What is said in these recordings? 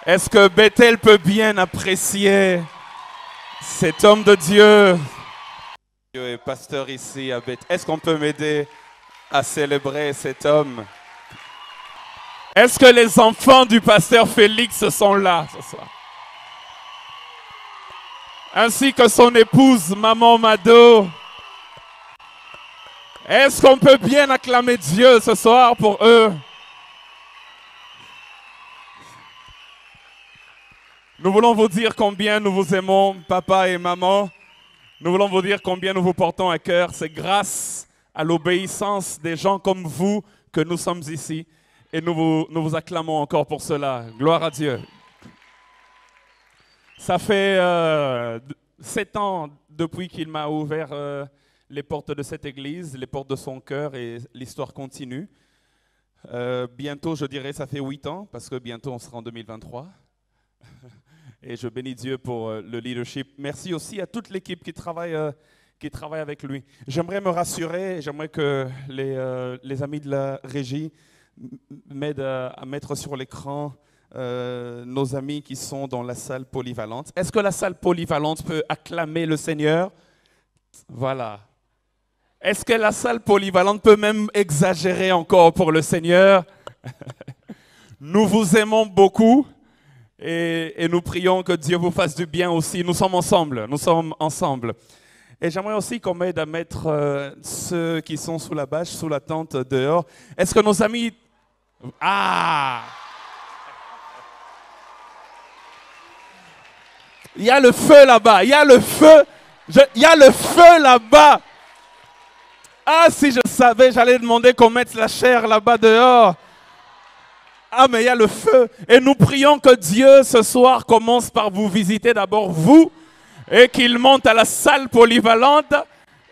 Est-ce que Bethel peut bien apprécier cet homme de Dieu? Dieu est pasteur ici à Bethel. Est-ce qu'on peut m'aider à célébrer cet homme? Est-ce que les enfants du pasteur Félix sont là ce soir? Ainsi que son épouse, Maman Mado. Est-ce qu'on peut bien acclamer Dieu ce soir pour eux? Nous voulons vous dire combien nous vous aimons, papa et maman. Nous voulons vous dire combien nous vous portons à cœur. C'est grâce à l'obéissance des gens comme vous que nous sommes ici. Et nous vous acclamons encore pour cela. Gloire à Dieu. Ça fait 7 ans depuis qu'il m'a ouvert les portes de cette église, les portes de son cœur, et l'histoire continue. Bientôt, je dirais, ça fait 8 ans, parce que bientôt on sera en 2023. Et je bénis Dieu pour le leadership. Merci aussi à toute l'équipe qui travaille avec lui. J'aimerais me rassurer, j'aimerais que les amis de la régie m'aident à mettre sur l'écran nos amis qui sont dans la salle polyvalente. Est-ce que la salle polyvalente peut acclamer le Seigneur? Voilà. Est-ce que la salle polyvalente peut même exagérer encore pour le Seigneur? Nous vous aimons beaucoup. Et nous prions que Dieu vous fasse du bien aussi. Nous sommes ensemble. Et j'aimerais aussi qu'on m'aide à mettre ceux qui sont sous la bâche, sous la tente, dehors. Est-ce que nos amis... Ah! Il y a le feu là-bas, il y a le feu. Il y a le feu là-bas. Ah, si je savais, j'allais demander qu'on mette la chair là-bas dehors. Ah, mais il y a le feu. Et nous prions que Dieu, ce soir, commence par vous visiter d'abord, vous, et qu'il monte à la salle polyvalente,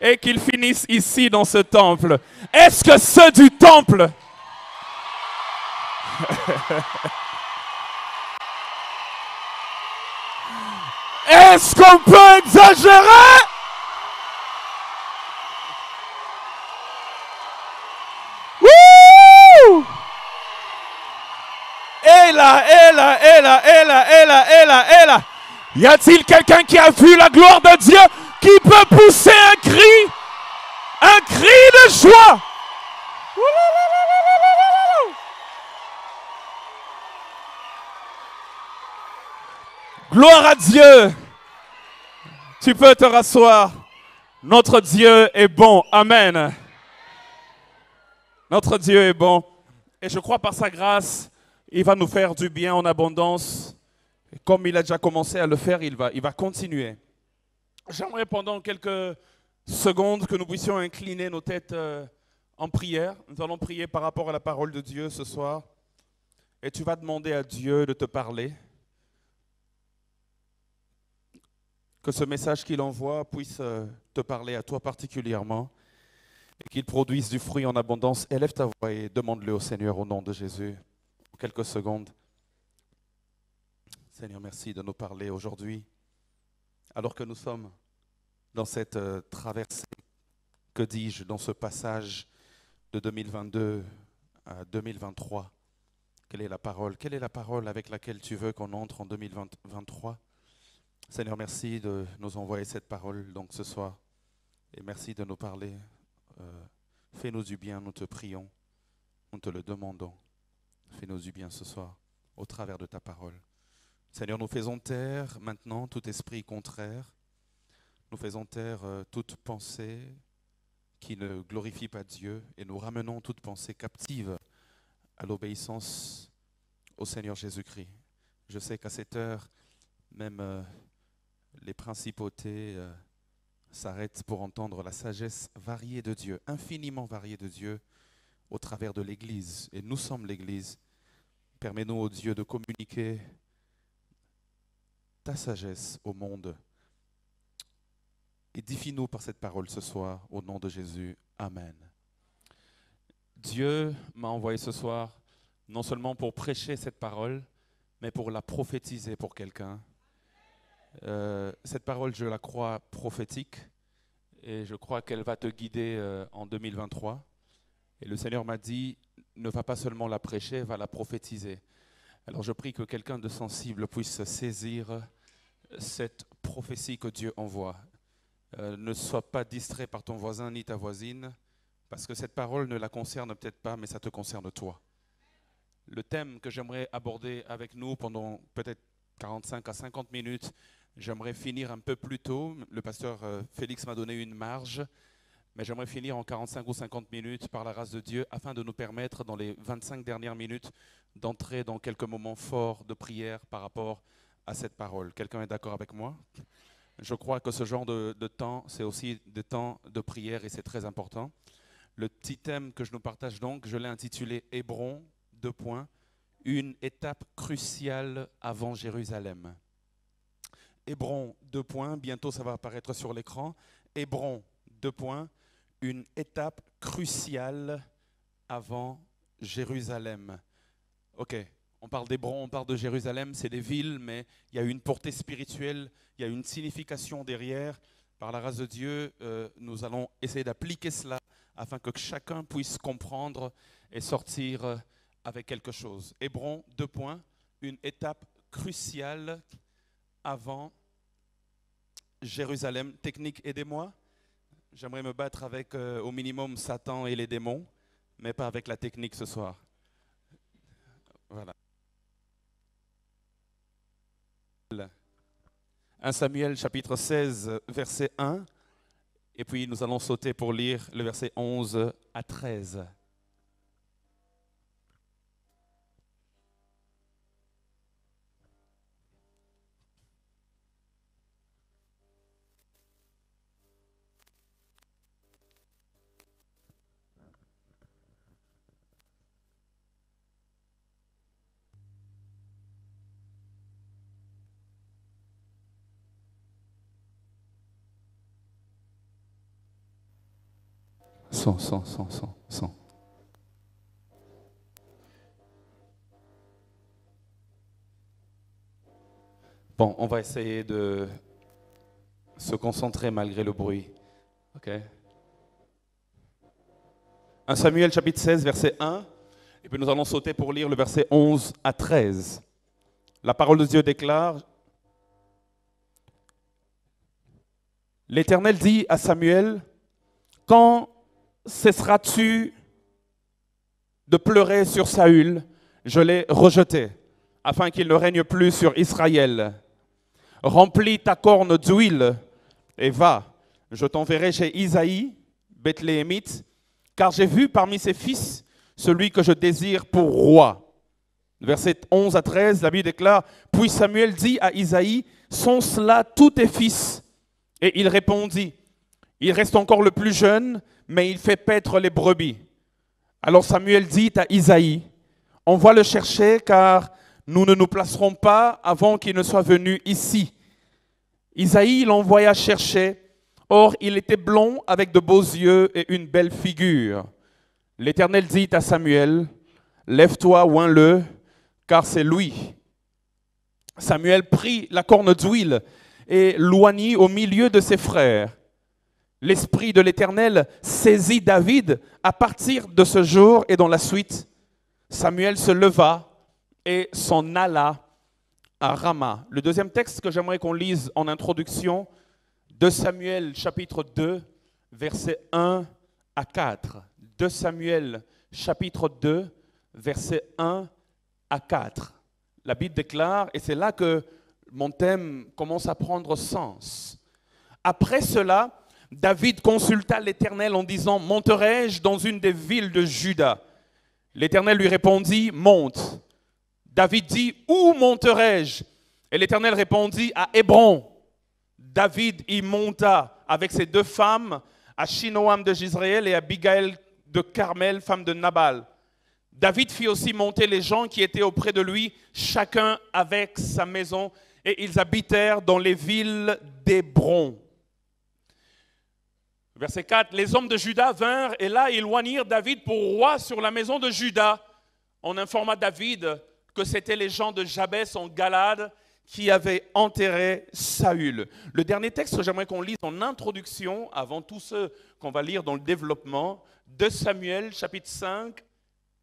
et qu'il finisse ici, dans ce temple. Est-ce que ceux du temple... Est-ce qu'on peut exagérer? Wouh! Et là. Y a-t-il quelqu'un qui a vu la gloire de Dieu qui peut pousser un cri de joie? Gloire à Dieu. Tu peux te rasseoir. Notre Dieu est bon. Amen. Notre Dieu est bon. Et je crois par sa grâce, il va nous faire du bien en abondance. Et comme il a déjà commencé à le faire, il va continuer. J'aimerais pendant quelques secondes que nous puissions incliner nos têtes en prière. Nous allons prier par rapport à la parole de Dieu ce soir. Et tu vas demander à Dieu de te parler. Que ce message qu'il envoie puisse te parler à toi particulièrement. Et qu'il produise du fruit en abondance. Élève ta voix et demande-le au Seigneur au nom de Jésus. En quelques secondes. Seigneur, merci de nous parler aujourd'hui. Alors que nous sommes dans cette traversée, que dis-je, dans ce passage de 2022 à 2023. Quelle est la parole? Quelle est la parole avec laquelle tu veux qu'on entre en 2023? Seigneur, merci de nous envoyer cette parole donc ce soir. Et merci de nous parler. Fais-nous du bien, nous te prions. Nous te le demandons. Fais-nous du bien ce soir, au travers de ta parole. Seigneur, nous faisons taire maintenant tout esprit contraire. Nous faisons taire toute pensée qui ne glorifie pas Dieu. Et nous ramenons toute pensée captive à l'obéissance au Seigneur Jésus-Christ. Je sais qu'à cette heure, même les principautés s'arrêtent pour entendre la sagesse variée de Dieu, infiniment variée de Dieu, au travers de l'Église. Et nous sommes l'Église. Permets-nous, ô Dieu, de communiquer ta sagesse au monde. Édifie-nous par cette parole ce soir, au nom de Jésus. Amen. Dieu m'a envoyé ce soir, non seulement pour prêcher cette parole, mais pour la prophétiser pour quelqu'un. Cette parole, je la crois prophétique, et je crois qu'elle va te guider en 2023. Et le Seigneur m'a dit, ne va pas seulement la prêcher, va la prophétiser. Alors je prie que quelqu'un de sensible puisse saisir cette prophétie que Dieu envoie. Ne sois pas distrait par ton voisin ni ta voisine, parce que cette parole ne la concerne peut-être pas, mais ça te concerne toi. Le thème que j'aimerais aborder avec nous pendant peut-être 45 à 50 minutes, j'aimerais finir un peu plus tôt. Le pasteur Félix m'a donné une marge, mais j'aimerais finir en 45 ou 50 minutes par la grâce de Dieu, afin de nous permettre dans les 25 dernières minutes d'entrer dans quelques moments forts de prière par rapport à cette parole. Quelqu'un est d'accord avec moi ? Je crois que ce genre de temps, c'est aussi des temps de prière et c'est très important. Le petit thème que je nous partage donc, je l'ai intitulé « Hébron, : une étape cruciale avant Jérusalem ». Hébron, : bientôt ça va apparaître sur l'écran. Hébron, : une étape cruciale avant Jérusalem. Ok, on parle d'Hébron, on parle de Jérusalem, c'est des villes, mais il y a une portée spirituelle, il y a une signification derrière. Par la grâce de Dieu, nous allons essayer d'appliquer cela afin que chacun puisse comprendre et sortir avec quelque chose. Hébron, : une étape cruciale avant Jérusalem. Technique, aidez-moi. J'aimerais me battre avec au minimum Satan et les démons, mais pas avec la technique ce soir. Voilà. 1 Samuel chapitre 16, verset 1. Et puis nous allons sauter pour lire le verset 11 à 13. Son. Bon, on va essayer de se concentrer malgré le bruit. Ok. 1 Samuel chapitre 16, verset 1. Et puis nous allons sauter pour lire le verset 11 à 13. La parole de Dieu déclare: L'Éternel dit à Samuel: Quand cesseras-tu de pleurer sur Saül? Je l'ai rejeté, afin qu'il ne règne plus sur Israël. Remplis ta corne d'huile et va. Je t'enverrai chez Isaïe, Bethléemite, car j'ai vu parmi ses fils celui que je désire pour roi. Verset 11 à 13, la Bible déclare: Puis Samuel dit à Isaïe: Sont-ce là tous tes fils? Et il répondit: Il reste encore le plus jeune, mais il fait paître les brebis. Alors Samuel dit à Isaïe: Envoie le chercher, car nous ne nous placerons pas avant qu'il ne soit venu ici. Isaïe l'envoya chercher. Or, il était blond, avec de beaux yeux et une belle figure. L'Éternel dit à Samuel: Lève-toi, oins-le, car c'est lui. Samuel prit la corne d'huile et l'oignit au milieu de ses frères. L'Esprit de l'Éternel saisit David à partir de ce jour et dans la suite. Samuel se leva et s'en alla à Rama. Le deuxième texte que j'aimerais qu'on lise en introduction, 2 Samuel chapitre 2, versets 1 à 4. 2 Samuel chapitre 2, versets 1 à 4. La Bible déclare, et c'est là que mon thème commence à prendre sens. Après cela, David consulta l'Éternel en disant: Monterai-je dans une des villes de Juda? L'Éternel lui répondit: Monte. David dit: Où monterai-je? Et l'Éternel répondit: À Hébron. David y monta avec ses deux femmes, Achinoam de Jizréel et Abigail de Carmel, femme de Nabal. David fit aussi monter les gens qui étaient auprès de lui, chacun avec sa maison, et ils habitèrent dans les villes d'Hébron. Verset 4, les hommes de Juda vinrent et là ils oignirent David pour roi sur la maison de Juda. On informa David que c'étaient les gens de Jabès en Galade qui avaient enterré Saül. Le dernier texte que j'aimerais qu'on lise en introduction, avant tout ce qu'on va lire dans le développement, 2 Samuel chapitre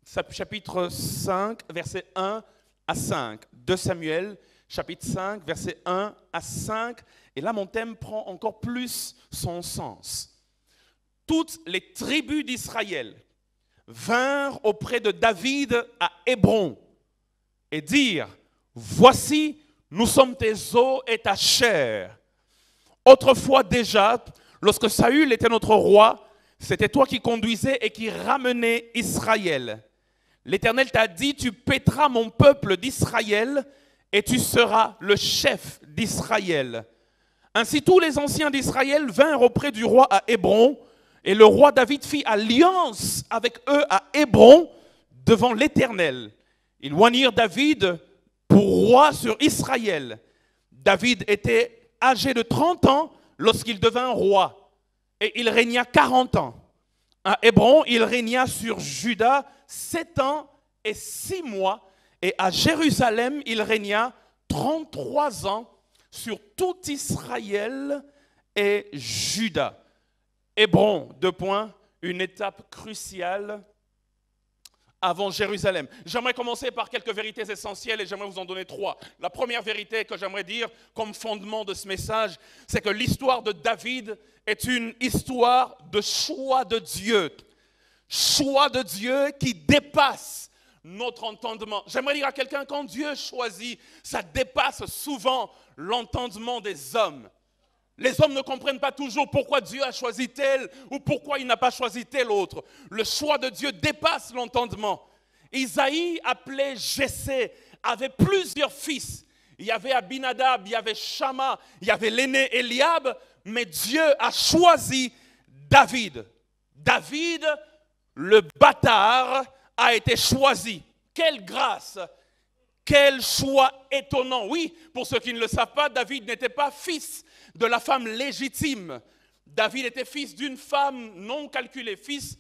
5, verset 1 à 5. 2 Samuel, chapitre 5, versets 1 à 5. Et là, mon thème prend encore plus son sens. Toutes les tribus d'Israël vinrent auprès de David à Hébron et dirent, « Voici, nous sommes tes os et ta chair. Autrefois déjà, lorsque Saül était notre roi, c'était toi qui conduisais et qui ramenais Israël. L'Éternel t'a dit, tu paîtras mon peuple d'Israël et tu seras le chef d'Israël. » Ainsi tous les anciens d'Israël vinrent auprès du roi à Hébron, et le roi David fit alliance avec eux à Hébron devant l'Éternel. Ils oignirent David pour roi sur Israël. David était âgé de 30 ans lorsqu'il devint roi, et il régna 40 ans. À Hébron, il régna sur Juda 7 ans et 6 mois, et à Jérusalem, il régna 33 ans sur tout Israël et Juda. Hébron, 2 points, une étape cruciale avant Jérusalem. J'aimerais commencer par quelques vérités essentielles et j'aimerais vous en donner 3. La première vérité que j'aimerais dire comme fondement de ce message, c'est que l'histoire de David est une histoire de choix de Dieu. Choix de Dieu qui dépasse notre entendement. J'aimerais dire à quelqu'un, quand Dieu choisit, ça dépasse souvent l'entendement des hommes. Les hommes ne comprennent pas toujours pourquoi Dieu a choisi tel ou pourquoi il n'a pas choisi tel autre. Le choix de Dieu dépasse l'entendement. Isaïe, appelé Jessé, avait plusieurs fils. Il y avait Abinadab, il y avait Shama, il y avait l'aîné Eliab, mais Dieu a choisi David. David, le bâtard, a été choisi. Quelle grâce! Quel choix étonnant. Oui, pour ceux qui ne le savent pas, David n'était pas fils de la femme légitime. David était fils d'une femme non calculée, fils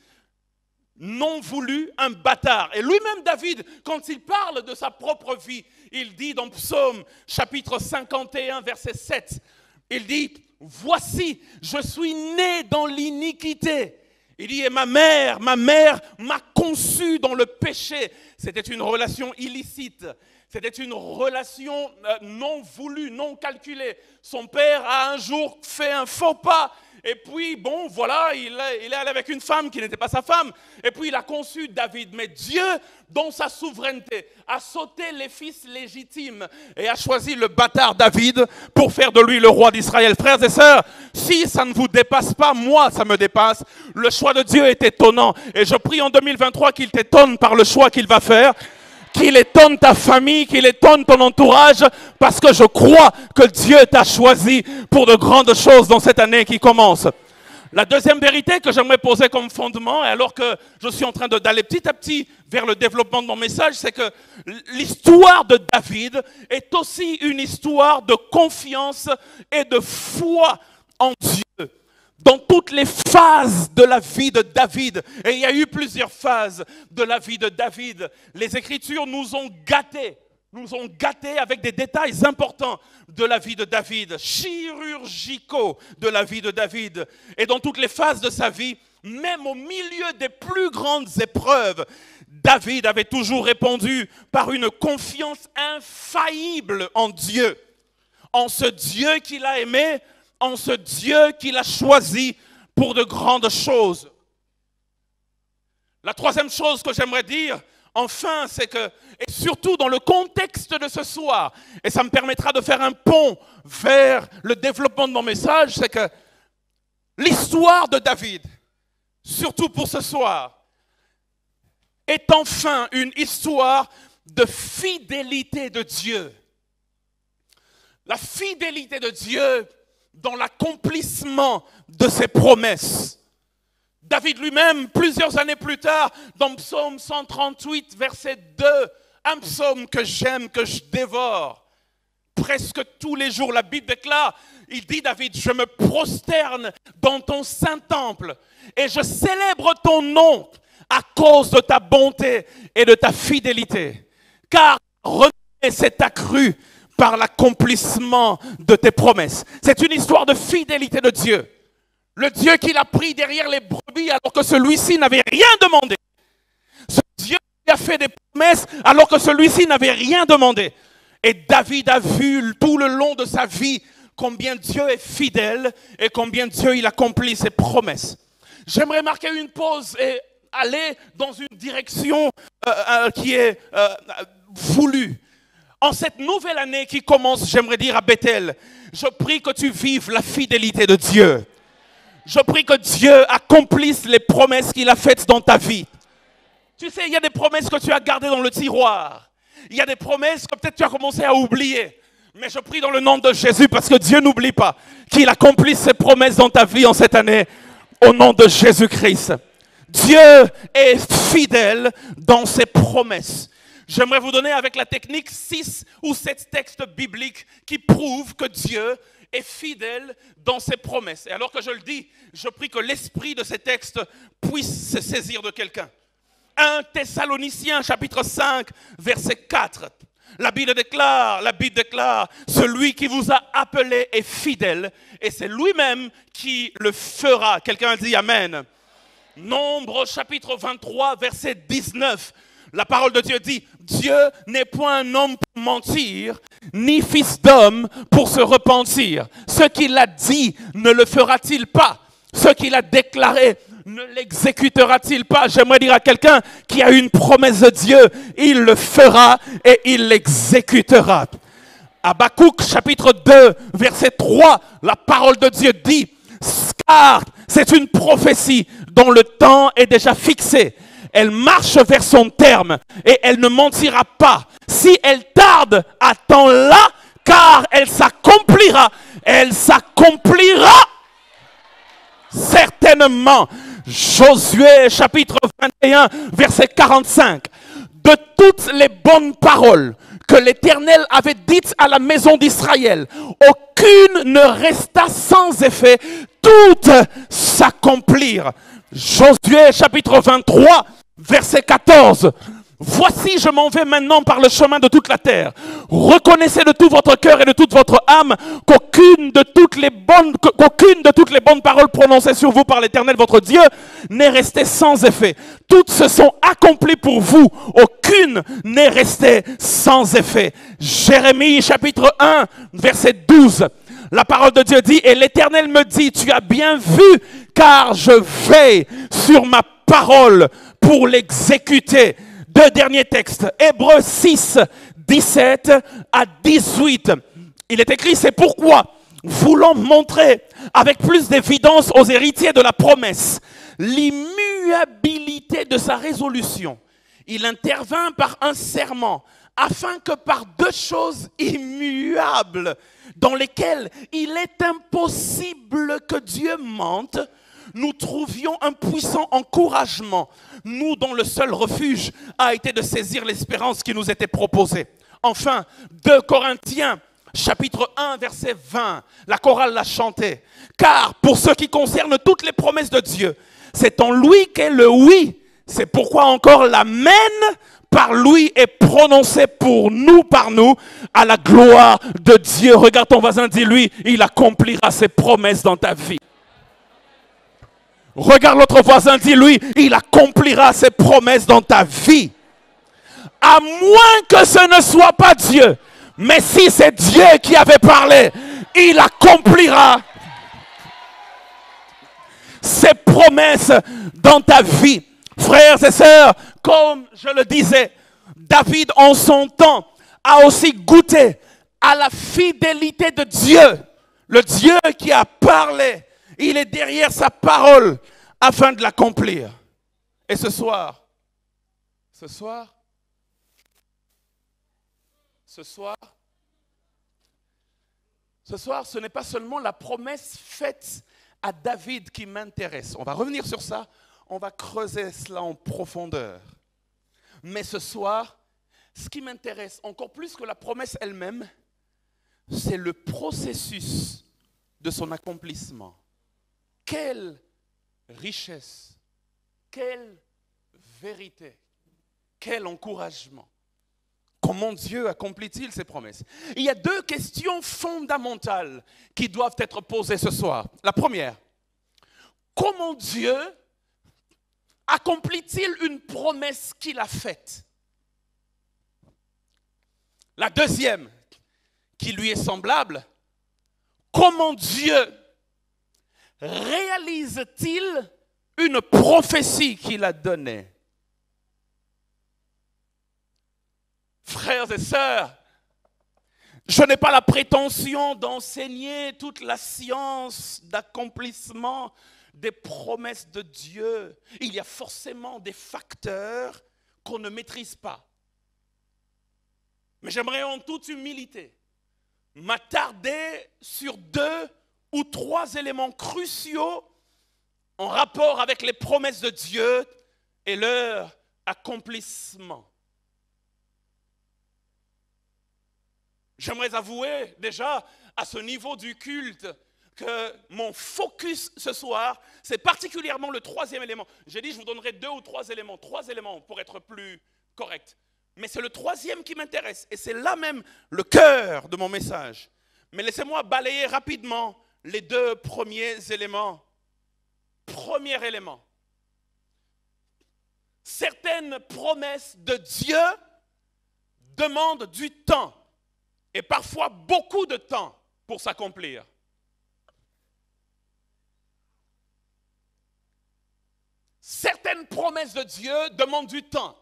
non voulu, un bâtard. Et lui-même, David, quand il parle de sa propre vie, il dit dans Psaume chapitre 51, verset 7, il dit, « Voici, je suis né dans l'iniquité. » Il dit, « Et ma mère m'a conçu dans le péché. » C'était une relation illicite. C'était une relation non voulue, non calculée. Son père a un jour fait un faux pas. Et puis, bon, voilà, il est allé avec une femme qui n'était pas sa femme. Et puis, il a conçu David. Mais Dieu, dans sa souveraineté, a sauté les fils légitimes et a choisi le bâtard David pour faire de lui le roi d'Israël. Frères et sœurs, si ça ne vous dépasse pas, moi, ça me dépasse. Le choix de Dieu est étonnant. Et je prie en 2023 qu'il t'étonne par le choix qu'il va faire. Qu'il étonne ta famille, qu'il étonne ton entourage, parce que je crois que Dieu t'a choisi pour de grandes choses dans cette année qui commence. La deuxième vérité que j'aimerais poser comme fondement, alors que je suis en train d'aller petit à petit vers le développement de mon message, c'est que l'histoire de David est aussi une histoire de confiance et de foi en Dieu. Dans toutes les phases de la vie de David, et il y a eu plusieurs phases de la vie de David, les Écritures nous ont gâtés avec des détails importants de la vie de David, chirurgicaux de la vie de David. Et dans toutes les phases de sa vie, même au milieu des plus grandes épreuves, David avait toujours répondu par une confiance infaillible en Dieu, en ce Dieu qu'il a aimé, en ce Dieu qu'il a choisi pour de grandes choses. La troisième chose que j'aimerais dire, enfin, c'est que, et surtout dans le contexte de ce soir, et ça me permettra de faire un pont vers le développement de mon message, c'est que l'histoire de David, surtout pour ce soir, est enfin une histoire de fidélité de Dieu. La fidélité de Dieu dans l'accomplissement de ses promesses. David lui-même, plusieurs années plus tard, dans Psaume 138, verset 2, un psaume que j'aime, que je dévore, presque tous les jours, la Bible déclare, il dit David, je me prosterne dans ton saint temple et je célèbre ton nom à cause de ta bonté et de ta fidélité. Car renommée s'est accrue par l'accomplissement de tes promesses. C'est une histoire de fidélité de Dieu. Le Dieu qui l'a pris derrière les brebis alors que celui-ci n'avait rien demandé. Ce Dieu a fait des promesses alors que celui-ci n'avait rien demandé. Et David a vu tout le long de sa vie combien Dieu est fidèle et combien Dieu il accomplit ses promesses. J'aimerais marquer une pause et aller dans une direction qui est voulue. En cette nouvelle année qui commence, j'aimerais dire à Bethel, je prie que tu vives la fidélité de Dieu. Je prie que Dieu accomplisse les promesses qu'il a faites dans ta vie. Tu sais, il y a des promesses que tu as gardées dans le tiroir. Il y a des promesses que peut-être tu as commencé à oublier. Mais je prie dans le nom de Jésus parce que Dieu n'oublie pas qu'il accomplisse ses promesses dans ta vie en cette année. Au nom de Jésus-Christ. Dieu est fidèle dans ses promesses. J'aimerais vous donner avec la technique 6 ou 7 textes bibliques qui prouvent que Dieu est fidèle dans ses promesses. Et alors que je le dis, je prie que l'esprit de ces textes puisse se saisir de quelqu'un. 1 Thessaloniciens chapitre 5 verset 4. La Bible déclare, celui qui vous a appelé est fidèle et c'est lui-même qui le fera. Quelqu'un dit Amen. Nombre chapitre 23 verset 19. La parole de Dieu dit, Dieu n'est point un homme pour mentir, ni fils d'homme pour se repentir. Ce qu'il a dit, ne le fera-t-il pas? Ce qu'il a déclaré, ne l'exécutera-t-il pas? J'aimerais dire à quelqu'un qui a une promesse de Dieu, il le fera et il l'exécutera. Habakkuk chapitre 2 verset 3, la parole de Dieu dit, car c'est une prophétie dont le temps est déjà fixé. Elle marche vers son terme et elle ne mentira pas. Si elle tarde, attends-la, car elle s'accomplira. Elle s'accomplira certainement. Josué chapitre 21 verset 45. De toutes les bonnes paroles que l'Éternel avait dites à la maison d'Israël, aucune ne resta sans effet, toutes s'accomplirent. Josué chapitre 23 verset 14. Voici, je m'en vais maintenant par le chemin de toute la terre. Reconnaissez de tout votre cœur et de toute votre âme qu'aucune de toutes les bonnes paroles prononcées sur vous par l'Éternel votre Dieu n'est restée sans effet. Toutes se sont accomplies pour vous. Aucune n'est restée sans effet. Jérémie chapitre 1 verset 12. La parole de Dieu dit, et l'Éternel me dit, tu as bien vu, car je veille sur ma parole pour l'exécuter. Deux derniers textes, Hébreux 6, 17 à 18. Il est écrit, c'est pourquoi, voulant montrer avec plus d'évidence aux héritiers de la promesse l'immuabilité de sa résolution, il intervint par un serment, afin que par deux choses immuables, dans lesquelles il est impossible que Dieu mente, nous trouvions un puissant encouragement, nous dont le seul refuge a été de saisir l'espérance qui nous était proposée. Enfin, 2 Corinthiens, chapitre 1, verset 20, la chorale l'a chanté. Car pour ce qui concerne toutes les promesses de Dieu, c'est en lui qu'est le oui. C'est pourquoi encore l'amen par lui est prononcé pour nous, par nous, à la gloire de Dieu. Regarde ton voisin, dis-lui, il accomplira ses promesses dans ta vie. Regarde l'autre voisin, dis-lui, il accomplira ses promesses dans ta vie. À moins que ce ne soit pas Dieu. Mais si c'est Dieu qui avait parlé, il accomplira ses promesses dans ta vie. Frères et sœurs, comme je le disais, David en son temps a aussi goûté à la fidélité de Dieu. Le Dieu qui a parlé. Il est derrière sa parole afin de l'accomplir. Et ce soir, ce n'est pas seulement la promesse faite à David qui m'intéresse. On va revenir sur ça, on va creuser cela en profondeur. Mais ce soir, ce qui m'intéresse encore plus que la promesse elle-même, c'est le processus de son accomplissement. Quelle richesse, quelle vérité, quel encouragement. Comment Dieu accomplit-il ses promesses? Il y a deux questions fondamentales qui doivent être posées ce soir. La première, comment Dieu accomplit-il une promesse qu'il a faite? La deuxième, qui lui est semblable, comment Dieu réalise-t-il une prophétie qu'il a donnée? Frères et sœurs, je n'ai pas la prétention d'enseigner toute la science d'accomplissement des promesses de Dieu. Il y a forcément des facteurs qu'on ne maîtrise pas. Mais j'aimerais en toute humilité m'attarder sur 2 ou 3 éléments cruciaux en rapport avec les promesses de Dieu et leur accomplissement. J'aimerais avouer déjà à ce niveau du culte que mon focus ce soir, c'est particulièrement le 3e élément. J'ai dit je vous donnerai 2 ou 3 éléments, 3 éléments pour être plus correct. Mais c'est le 3e qui m'intéresse et c'est là même le cœur de mon message. Mais laissez-moi balayer rapidement les 2 premiers éléments. Premier élément. Certaines promesses de Dieu demandent du temps. Et parfois beaucoup de temps pour s'accomplir. Certaines promesses de Dieu demandent du temps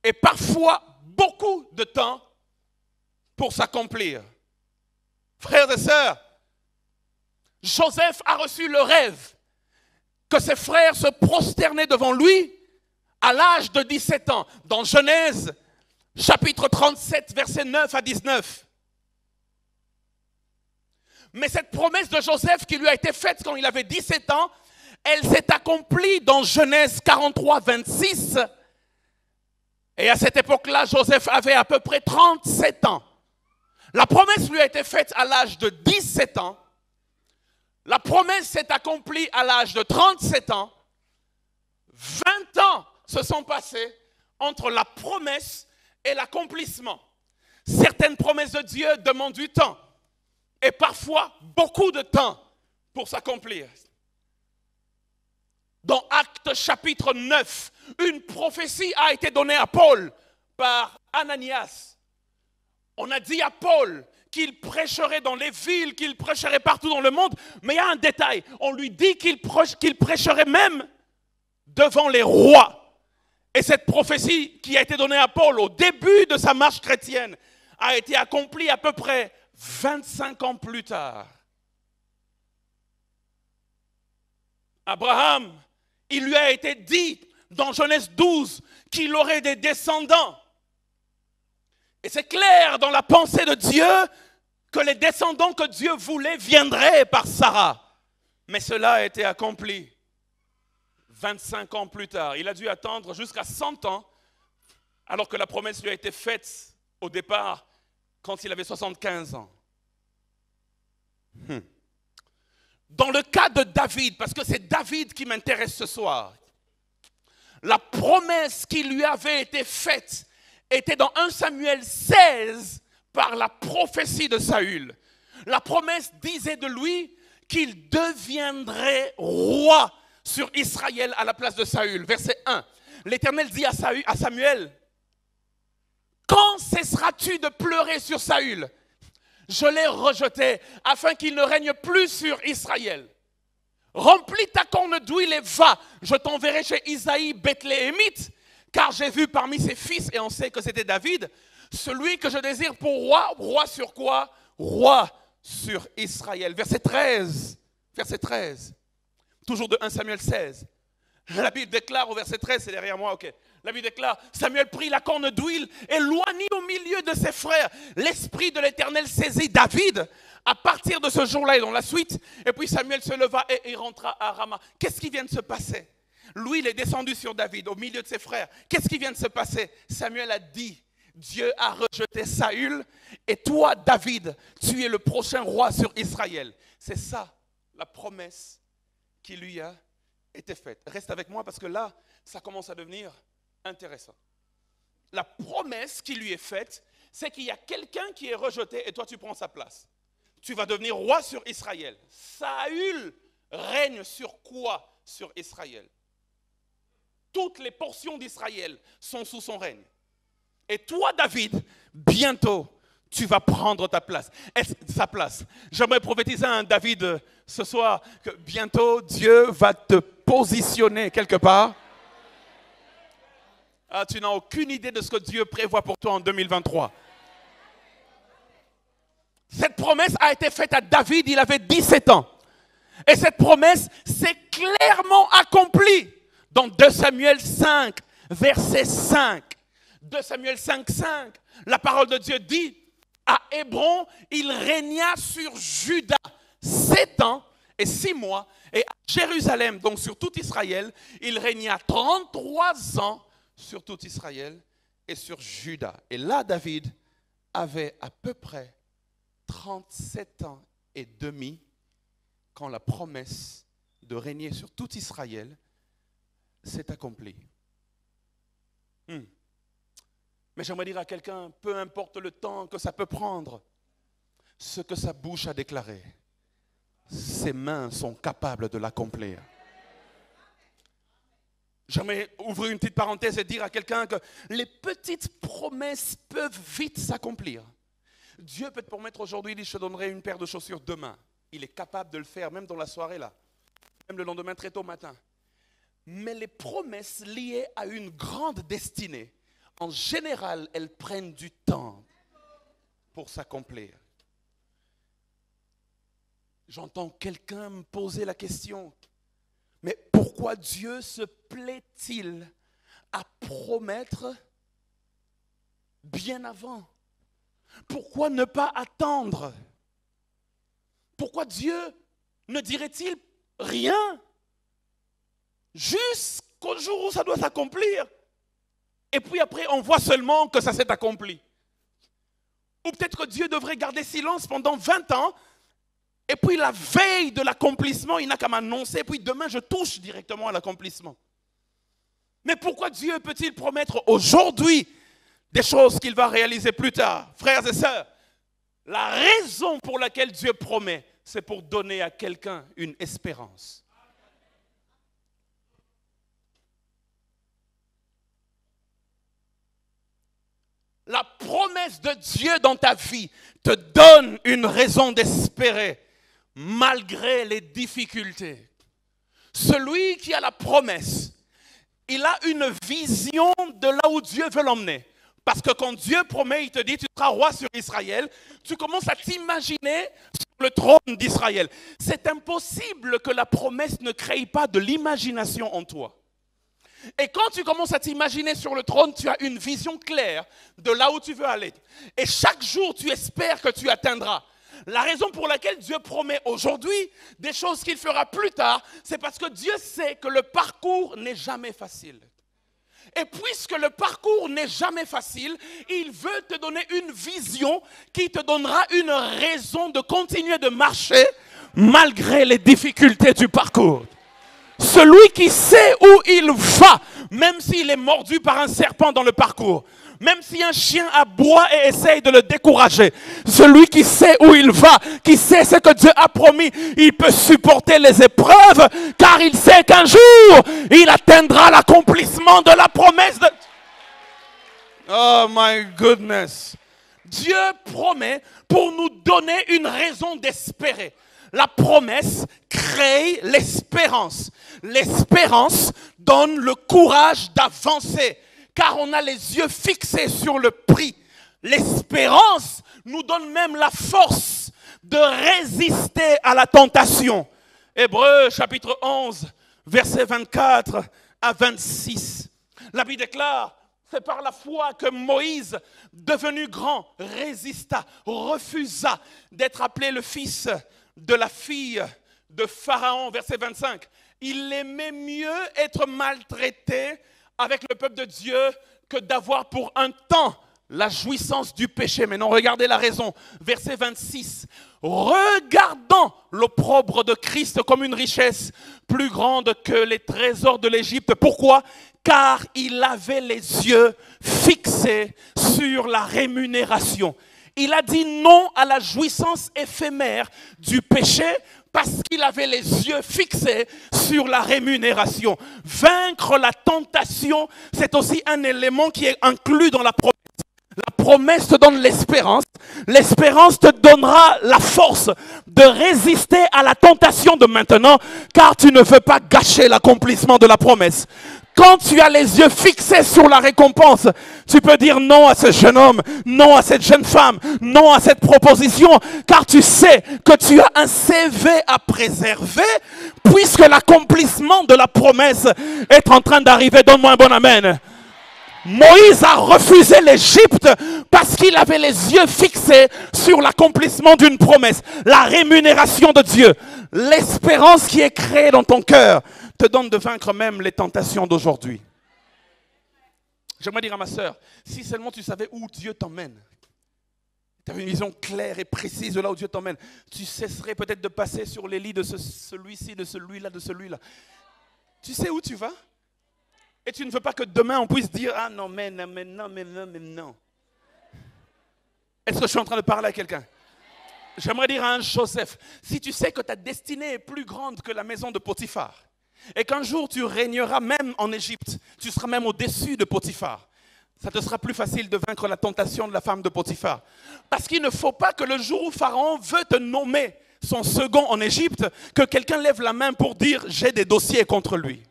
et parfois beaucoup de temps pour s'accomplir. Frères et sœurs, Joseph a reçu le rêve que ses frères se prosternaient devant lui à l'âge de 17 ans. Dans Genèse, chapitre 37, versets 9 à 19. Mais cette promesse de Joseph qui lui a été faite quand il avait 17 ans, elle s'est accomplie dans Genèse 43, 26. Et à cette époque-là, Joseph avait à peu près 37 ans. La promesse lui a été faite à l'âge de 17 ans. La promesse s'est accomplie à l'âge de 37 ans. 20 ans se sont passés entre la promesse et l'accomplissement. Certaines promesses de Dieu demandent du temps et parfois beaucoup de temps pour s'accomplir. Dans Actes chapitre 9, une prophétie a été donnée à Paul par Ananias. On a dit à Paul qu'il prêcherait dans les villes, qu'il prêcherait partout dans le monde, mais il y a un détail, on lui dit qu'il prêcherait même devant les rois. Et cette prophétie qui a été donnée à Paul au début de sa marche chrétienne a été accomplie à peu près 25 ans plus tard. Abraham, il lui a été dit dans Genèse 12 qu'il aurait des descendants. Et c'est clair dans la pensée de Dieu que les descendants que Dieu voulait viendraient par Sarah. Mais cela a été accompli 25 ans plus tard. Il a dû attendre jusqu'à 100 ans, alors que la promesse lui a été faite au départ quand il avait 75 ans. Dans le cas de David, parce que c'est David qui m'intéresse ce soir, la promesse qui lui avait été faite était dans 1 Samuel 16 par la prophétie de Saül. La promesse disait de lui qu'il deviendrait roi sur Israël à la place de Saül. Verset 1. L'Éternel dit à Samuel, « Quand cesseras-tu de pleurer sur Saül ? Je l'ai rejeté afin qu'il ne règne plus sur Israël. Remplis ta corne d'huile et va, je t'enverrai chez Isaïe Bethléemite, car j'ai vu parmi ses fils, et on sait que c'était David, celui que je désire pour roi. Roi sur quoi? Roi sur Israël. Verset 13. Verset 13. Toujours de 1 Samuel 16. La Bible déclare au verset 13, c'est derrière moi, ok. La Bible déclare, Samuel prit la corne d'huile, éloigné au milieu de ses frères. L'Esprit de l'Éternel saisit David à partir de ce jour-là et dans la suite. Et puis Samuel se leva et il rentra à Rama. Qu'est-ce qui vient de se passer? L'huile est descendue sur David au milieu de ses frères. Qu'est-ce qui vient de se passer? Samuel a dit, Dieu a rejeté Saül et toi, David, tu es le prochain roi sur Israël. C'est ça la promesse qui lui a été faite. Reste avec moi parce que là, ça commence à devenir intéressant. La promesse qui lui est faite, c'est qu'il y a quelqu'un qui est rejeté et toi tu prends sa place. Tu vas devenir roi sur Israël. Saül règne sur quoi sur Israël? Toutes les portions d'Israël sont sous son règne. Et toi, David, bientôt, tu vas prendre sa place. J'aimerais prophétiser à un David ce soir que bientôt, Dieu va te positionner quelque part. Ah, tu n'as aucune idée de ce que Dieu prévoit pour toi en 2023. Cette promesse a été faite à David, il avait 17 ans. Et cette promesse s'est clairement accomplie dans 2 Samuel 5, verset 5. 2 Samuel 5, 5. La parole de Dieu dit, à Hébron, il régna sur Juda 7 ans et 6 mois. Et à Jérusalem, donc sur tout Israël, il régna 33 ans sur tout Israël et sur Juda. Et là, David avait à peu près 37 ans et demi quand la promesse de régner sur tout Israël s'est accomplie. Mais j'aimerais dire à quelqu'un, peu importe le temps que ça peut prendre, ce que sa bouche a déclaré, ses mains sont capables de l'accomplir. J'aimerais ouvrir une petite parenthèse et dire à quelqu'un que les petites promesses peuvent vite s'accomplir. Dieu peut te promettre aujourd'hui, il dit, je te donnerai une paire de chaussures demain. Il est capable de le faire, même dans la soirée là, même le lendemain très tôt matin. Mais les promesses liées à une grande destinée, en général, elles prennent du temps pour s'accomplir. J'entends quelqu'un me poser la question, mais pourquoi Dieu se plaît-il à promettre bien avant? Pourquoi ne pas attendre? Pourquoi Dieu ne dirait-il rien jusqu'au jour où ça doit s'accomplir? Et puis après, on voit seulement que ça s'est accompli. Ou peut-être que Dieu devrait garder silence pendant 20 ans, et puis la veille de l'accomplissement, il n'a qu'à m'annoncer, et puis demain, je touche directement à l'accomplissement. Mais pourquoi Dieu peut-il promettre aujourd'hui des choses qu'il va réaliser plus tard? Frères et sœurs, la raison pour laquelle Dieu promet, c'est pour donner à quelqu'un une espérance. La promesse de Dieu dans ta vie te donne une raison d'espérer malgré les difficultés. Celui qui a la promesse, il a une vision de là où Dieu veut l'emmener. Parce que quand Dieu promet, il te dit, tu seras roi sur Israël, tu commences à t'imaginer sur le trône d'Israël. C'est impossible que la promesse ne crée pas de l'imagination en toi. Et quand tu commences à t'imaginer sur le trône, tu as une vision claire de là où tu veux aller. Et chaque jour, tu espères que tu atteindras. La raison pour laquelle Dieu promet aujourd'hui des choses qu'il fera plus tard, c'est parce que Dieu sait que le parcours n'est jamais facile. Et puisque le parcours n'est jamais facile, il veut te donner une vision qui te donnera une raison de continuer de marcher malgré les difficultés du parcours. Celui qui sait où il va, même s'il est mordu par un serpent dans le parcours, même si un chien aboie et essaye de le décourager, celui qui sait où il va, qui sait ce que Dieu a promis, il peut supporter les épreuves, car il sait qu'un jour, il atteindra l'accomplissement de la promesse de... Oh my goodness! Dieu promet pour nous donner une raison d'espérer. La promesse crée l'espérance. L'espérance donne le courage d'avancer, car on a les yeux fixés sur le prix. L'espérance nous donne même la force de résister à la tentation. Hébreux chapitre 11, versets 24 à 26. La Bible déclare, c'est par la foi que Moïse, devenu grand, résista, refusa d'être appelé le fils de la fille de Pharaon, verset 25. Il aimait mieux être maltraité avec le peuple de Dieu que d'avoir pour un temps la jouissance du péché. Mais non, regardez la raison. Verset 26. Regardant l'opprobre de Christ comme une richesse plus grande que les trésors de l'Égypte. Pourquoi? Car il avait les yeux fixés sur la rémunération. Il a dit non à la jouissance éphémère du péché parce qu'il avait les yeux fixés sur la rémunération. Vaincre la tentation, c'est aussi un élément qui est inclus dans la promesse. La promesse te donne l'espérance. L'espérance te donnera la force de résister à la tentation de maintenant, car tu ne veux pas gâcher l'accomplissement de la promesse. Quand tu as les yeux fixés sur la récompense, tu peux dire non à ce jeune homme, non à cette jeune femme, non à cette proposition, car tu sais que tu as un CV à préserver, puisque l'accomplissement de la promesse est en train d'arriver. Donne-moi un bon amen. Moïse a refusé l'Égypte parce qu'il avait les yeux fixés sur l'accomplissement d'une promesse, la rémunération de Dieu. L'espérance qui est créée dans ton cœur te donne de vaincre même les tentations d'aujourd'hui. J'aimerais dire à ma sœur, si seulement tu savais où Dieu t'emmène, tu avais une vision claire et précise de là où Dieu t'emmène, tu cesserais peut-être de passer sur les lits de celui-ci, de celui-là, de celui-là. Tu sais où tu vas? Et tu ne veux pas que demain on puisse dire « Ah non, mais non, mais non, mais non, mais non. » Est-ce que je suis en train de parler à quelqu'un? J'aimerais dire à un Joseph, si tu sais que ta destinée est plus grande que la maison de Potiphar, et qu'un jour tu régneras même en Égypte, tu seras même au-dessus de Potiphar, ça te sera plus facile de vaincre la tentation de la femme de Potiphar. Parce qu'il ne faut pas que le jour où Pharaon veut te nommer son second en Égypte, que quelqu'un lève la main pour dire « J'ai des dossiers contre lui ».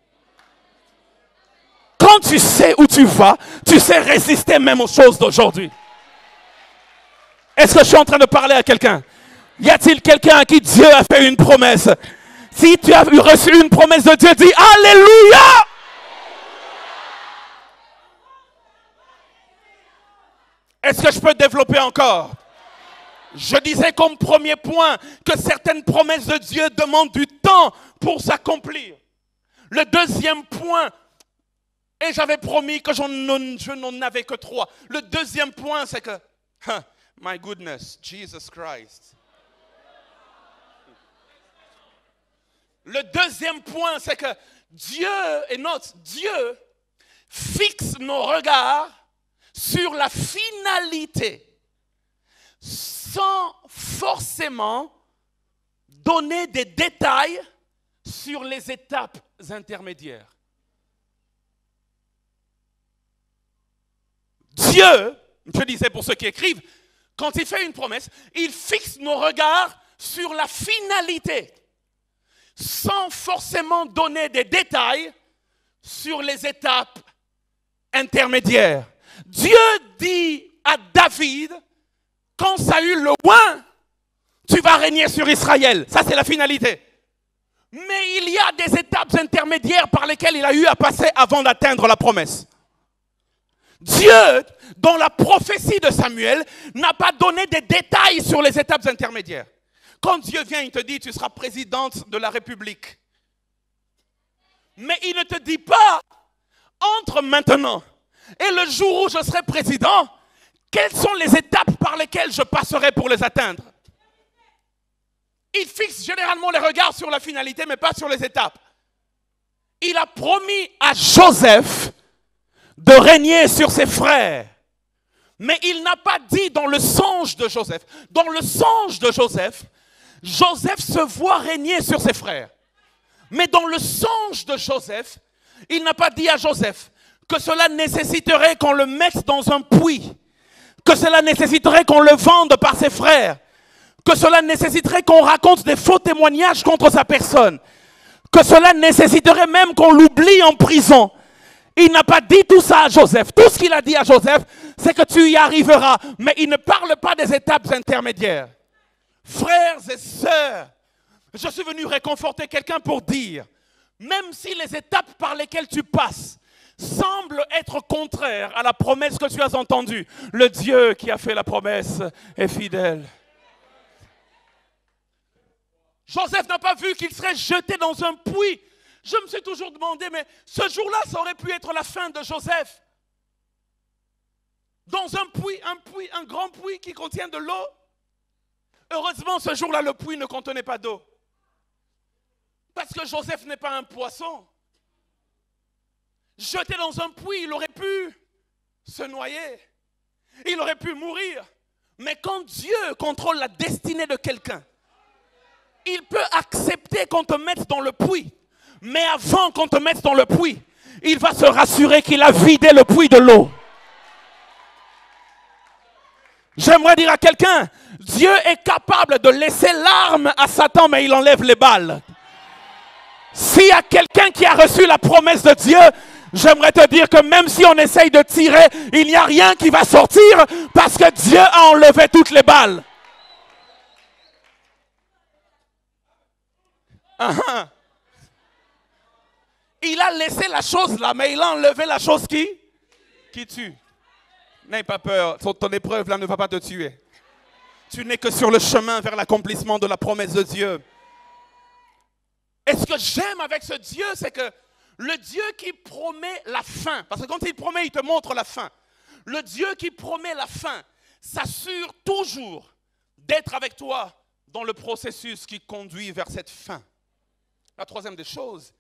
Quand tu sais où tu vas, tu sais résister même aux choses d'aujourd'hui. Est-ce que je suis en train de parler à quelqu'un? Y a-t-il quelqu'un à qui Dieu a fait une promesse? Si tu as reçu une promesse de Dieu, dis Alléluia! Est-ce que je peux développer encore? Je disais comme premier point que certaines promesses de Dieu demandent du temps pour s'accomplir. Le deuxième point, et j'avais promis que je n'en avais que 3. Le deuxième point, c'est que, my goodness, Jesus Christ. Le deuxième point, c'est que Dieu fixe nos regards sur la finalité, sans forcément donner des détails sur les étapes intermédiaires. Dieu, je disais pour ceux qui écrivent, quand il fait une promesse, il fixe nos regards sur la finalité, sans forcément donner des détails sur les étapes intermédiaires. Dieu dit à David, quand Saül le oint, tu vas régner sur Israël. Ça, c'est la finalité. Mais il y a des étapes intermédiaires par lesquelles il a eu à passer avant d'atteindre la promesse. Dieu, dans la prophétie de Samuel, n'a pas donné des détails sur les étapes intermédiaires. Quand Dieu vient, il te dit, tu seras présidente de la République. Mais il ne te dit pas, entre maintenant et le jour où je serai président, quelles sont les étapes par lesquelles je passerai pour les atteindre. Il fixe généralement les regards sur la finalité, mais pas sur les étapes. Il a promis à Joseph de régner sur ses frères. Mais il n'a pas dit dans le songe de Joseph. Dans le songe de Joseph, Joseph se voit régner sur ses frères. Mais dans le songe de Joseph, il n'a pas dit à Joseph que cela nécessiterait qu'on le mette dans un puits, que cela nécessiterait qu'on le vende par ses frères, que cela nécessiterait qu'on raconte des faux témoignages contre sa personne, que cela nécessiterait même qu'on l'oublie en prison. Il n'a pas dit tout ça à Joseph. Tout ce qu'il a dit à Joseph, c'est que tu y arriveras. Mais il ne parle pas des étapes intermédiaires. Frères et sœurs, je suis venu réconforter quelqu'un pour dire, même si les étapes par lesquelles tu passes semblent être contraires à la promesse que tu as entendue, le Dieu qui a fait la promesse est fidèle. Joseph n'a pas vu qu'il serait jeté dans un puits. Je me suis toujours demandé, mais ce jour-là, ça aurait pu être la fin de Joseph. Dans un puits, un grand puits qui contient de l'eau. Heureusement, ce jour-là, le puits ne contenait pas d'eau. Parce que Joseph n'est pas un poisson. Jeté dans un puits, il aurait pu se noyer. Il aurait pu mourir. Mais quand Dieu contrôle la destinée de quelqu'un, il peut accepter qu'on te mette dans le puits. Mais avant qu'on te mette dans le puits, il va se rassurer qu'il a vidé le puits de l'eau. J'aimerais dire à quelqu'un, Dieu est capable de laisser l'arme à Satan, mais il enlève les balles. S'il y a quelqu'un qui a reçu la promesse de Dieu, j'aimerais te dire que même si on essaye de tirer, il n'y a rien qui va sortir parce que Dieu a enlevé toutes les balles. Il a laissé la chose là, mais il a enlevé la chose qui tue. N'aie pas peur, ton épreuve là ne va pas te tuer. Tu n'es que sur le chemin vers l'accomplissement de la promesse de Dieu. Et ce que j'aime avec ce Dieu, c'est que le Dieu qui promet la fin, parce que quand il promet, il te montre la fin. Le Dieu qui promet la fin s'assure toujours d'être avec toi dans le processus qui conduit vers cette fin. La troisième des choses,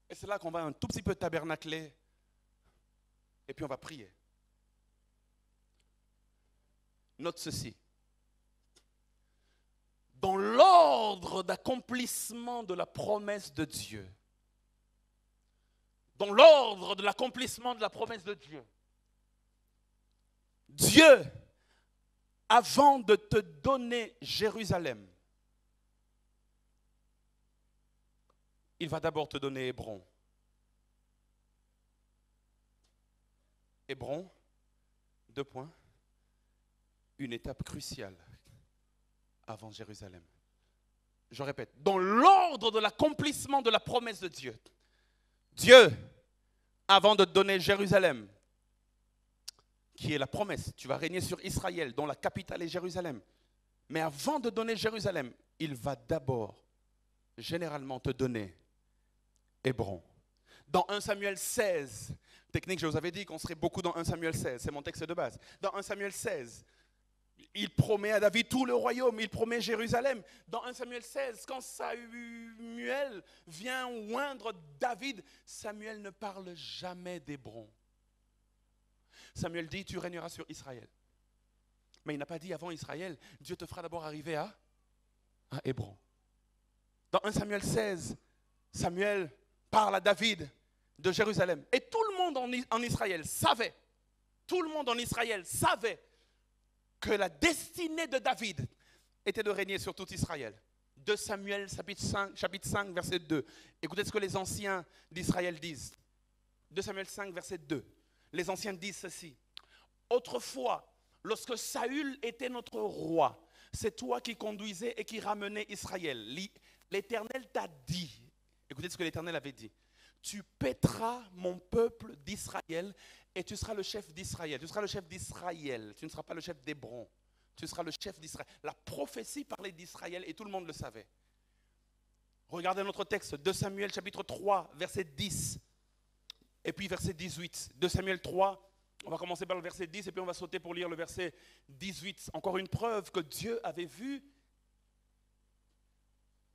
et c'est là qu'on va un tout petit peu tabernacler, et puis on va prier. Note ceci. Dans l'ordre d'accomplissement de la promesse de Dieu, dans l'ordre de l'accomplissement de la promesse de Dieu, Dieu, avant de te donner Jérusalem, il va d'abord te donner Hébron. Hébron, 2 points, une étape cruciale avant Jérusalem. Je répète, dans l'ordre de l'accomplissement de la promesse de Dieu, Dieu, avant de te donner Jérusalem, qui est la promesse, tu vas régner sur Israël, dont la capitale est Jérusalem. Mais avant de donner Jérusalem, il va d'abord, généralement, te donner Hébron. Dans 1 Samuel 16, technique, je vous avais dit qu'on serait beaucoup dans 1 Samuel 16, c'est mon texte de base. Dans 1 Samuel 16, il promet à David tout le royaume, il promet Jérusalem. Dans 1 Samuel 16, quand Samuel vient oindre David, Samuel ne parle jamais d'Hébron. Samuel dit, tu régneras sur Israël. Mais il n'a pas dit avant Israël, Dieu te fera d'abord arriver à Hébron. Dans 1 Samuel 16, Samuel parle à David de Jérusalem. Et tout le monde en Israël savait, que la destinée de David était de régner sur tout Israël. 2 Samuel chapitre 5, verset 2. Écoutez ce que les anciens d'Israël disent. 2 Samuel 5, verset 2. Les anciens disent ceci. Autrefois, lorsque Saül était notre roi, c'est toi qui conduisais et qui ramenais Israël. L'Éternel t'a dit, écoutez ce que l'Éternel avait dit. Tu paîtras mon peuple d'Israël et tu seras le chef d'Israël. Tu seras le chef d'Israël. Tu ne seras pas le chef d'Hébron. Tu seras le chef d'Israël. La prophétie parlait d'Israël et tout le monde le savait. Regardez notre texte, 2 Samuel chapitre 3, verset 10. Et puis verset 18. 2 Samuel 3, on va commencer par le verset 10 et puis on va sauter pour lire le verset 18. Encore une preuve que Dieu avait vu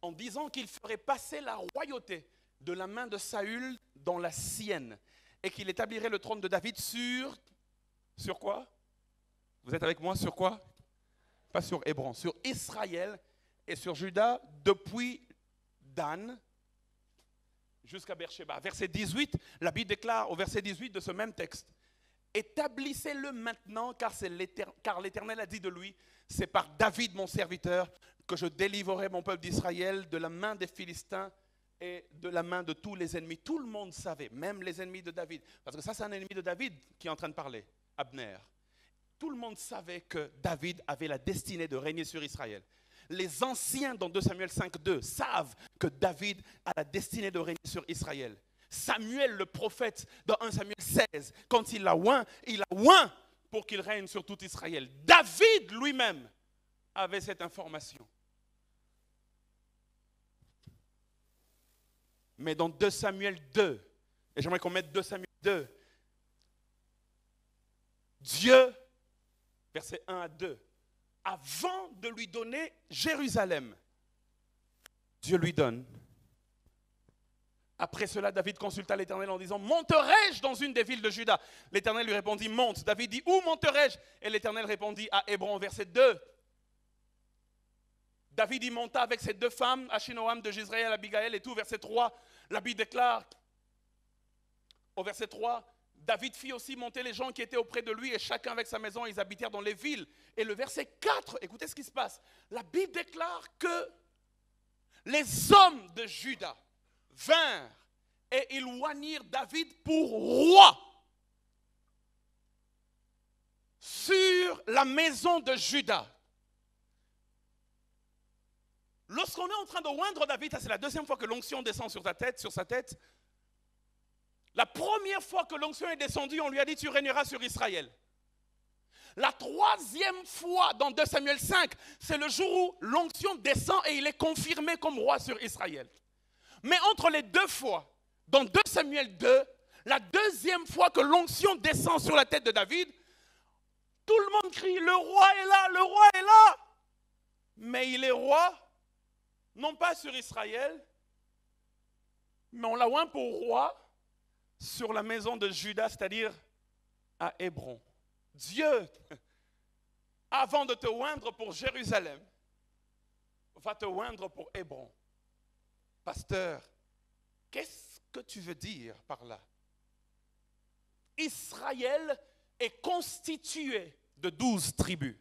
en disant qu'il ferait passer la royauté de la main de Saül dans la sienne et qu'il établirait le trône de David sur quoi? Vous êtes avec moi sur quoi? Pas sur Hébron, sur Israël et sur Juda depuis Dan jusqu'à Beersheba. Verset 18, la Bible déclare au verset 18 de ce même texte, établissez-le maintenant car l'Éternel a dit de lui, c'est par David mon serviteur que je délivrerai mon peuple d'Israël de la main des Philistins et de la main de tous les ennemis. Tout le monde savait, même les ennemis de David, parce que ça c'est un ennemi de David qui est en train de parler, Abner. Tout le monde savait que David avait la destinée de régner sur Israël. Les anciens dans 2 Samuel 5, 2 savent que David a la destinée de régner sur Israël. Samuel le prophète dans 1 Samuel 16, quand il l'a oint pour qu'il règne sur tout Israël. David lui-même avait cette information. Mais dans 2 Samuel 2, et j'aimerais qu'on mette 2 Samuel 2, Dieu, versets 1 à 2, avant de lui donner Jérusalem, Dieu lui donne Après cela, David consulta l'Éternel en disant, monterai-je dans une des villes de Juda? L'Éternel lui répondit, monte. David dit, où monterai-je? Et l'Éternel répondit à Hébron, verset 2. David y monta avec ses 2 femmes, Achinoam de Jezreel, Abigaël et tout. Verset 3, la Bible déclare, au verset 3, David fit aussi monter les gens qui étaient auprès de lui et chacun avec sa maison, ils habitèrent dans les villes. Et le verset 4, écoutez ce qui se passe. La Bible déclare que les hommes de Juda vinrent et ils oignirent David pour roi sur la maison de Juda. Lorsqu'on est en train de oindre David, ça c'est la 2e fois que l'onction descend sur sa tête. La première fois que l'onction est descendue, on lui a dit tu régneras sur Israël. La 3e fois dans 2 Samuel 5, c'est le jour où l'onction descend et il est confirmé comme roi sur Israël. Mais entre les 2 fois, dans 2 Samuel 2, la 2e fois que l'onction descend sur la tête de David, tout le monde crie, le roi est là, le roi est là. Mais il est roi, non pas sur Israël, mais on l'a oint pour roi sur la maison de Juda, c'est-à-dire à Hébron. Dieu, avant de te oindre pour Jérusalem, va te oindre pour Hébron. Pasteur, qu'est-ce que tu veux dire par là? Israël est constitué de 12 tribus.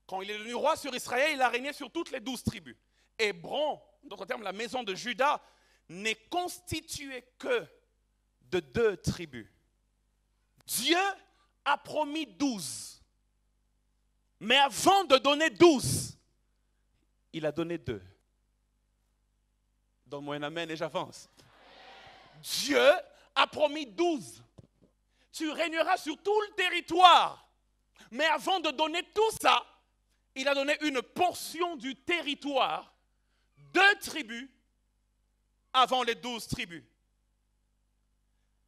Quand il est devenu roi sur Israël, il a régné sur toutes les 12 tribus. Hébron, en d'autres termes, la maison de Juda, n'est constituée que de 2 tribus. Dieu a promis 12. Mais avant de donner 12, il a donné 2. Donne-moi un amen et j'avance. Dieu a promis 12. Tu régneras sur tout le territoire. Mais avant de donner tout ça, il a donné une portion du territoire, 2 tribus, avant les 12 tribus.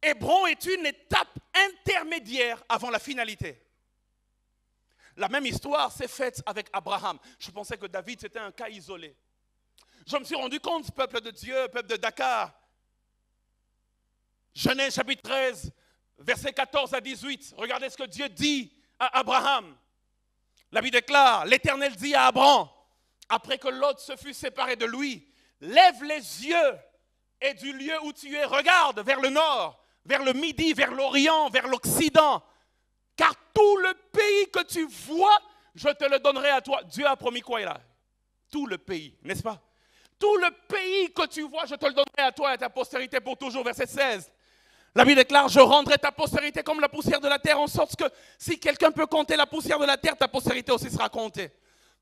Hébron est une étape intermédiaire avant la finalité. La même histoire s'est faite avec Abraham. Je pensais que David c'était un cas isolé. Je me suis rendu compte, peuple de Dieu, peuple de Dakar, Genèse chapitre 13, versets 14 à 18. Regardez ce que Dieu dit à Abraham. La Bible déclare, l'Éternel dit à Abraham, après que Lot se fut séparé de lui, lève les yeux et du lieu où tu es, regarde vers le nord, vers le midi, vers l'orient, vers l'occident. Car tout le pays que tu vois, je te le donnerai à toi. Dieu a promis quoi là? Tout le pays, n'est-ce pas? Tout le pays que tu vois, je te le donnerai à toi et à ta postérité pour toujours. Verset 16. La Bible déclare, je rendrai ta postérité comme la poussière de la terre, en sorte que si quelqu'un peut compter la poussière de la terre, ta postérité aussi sera comptée.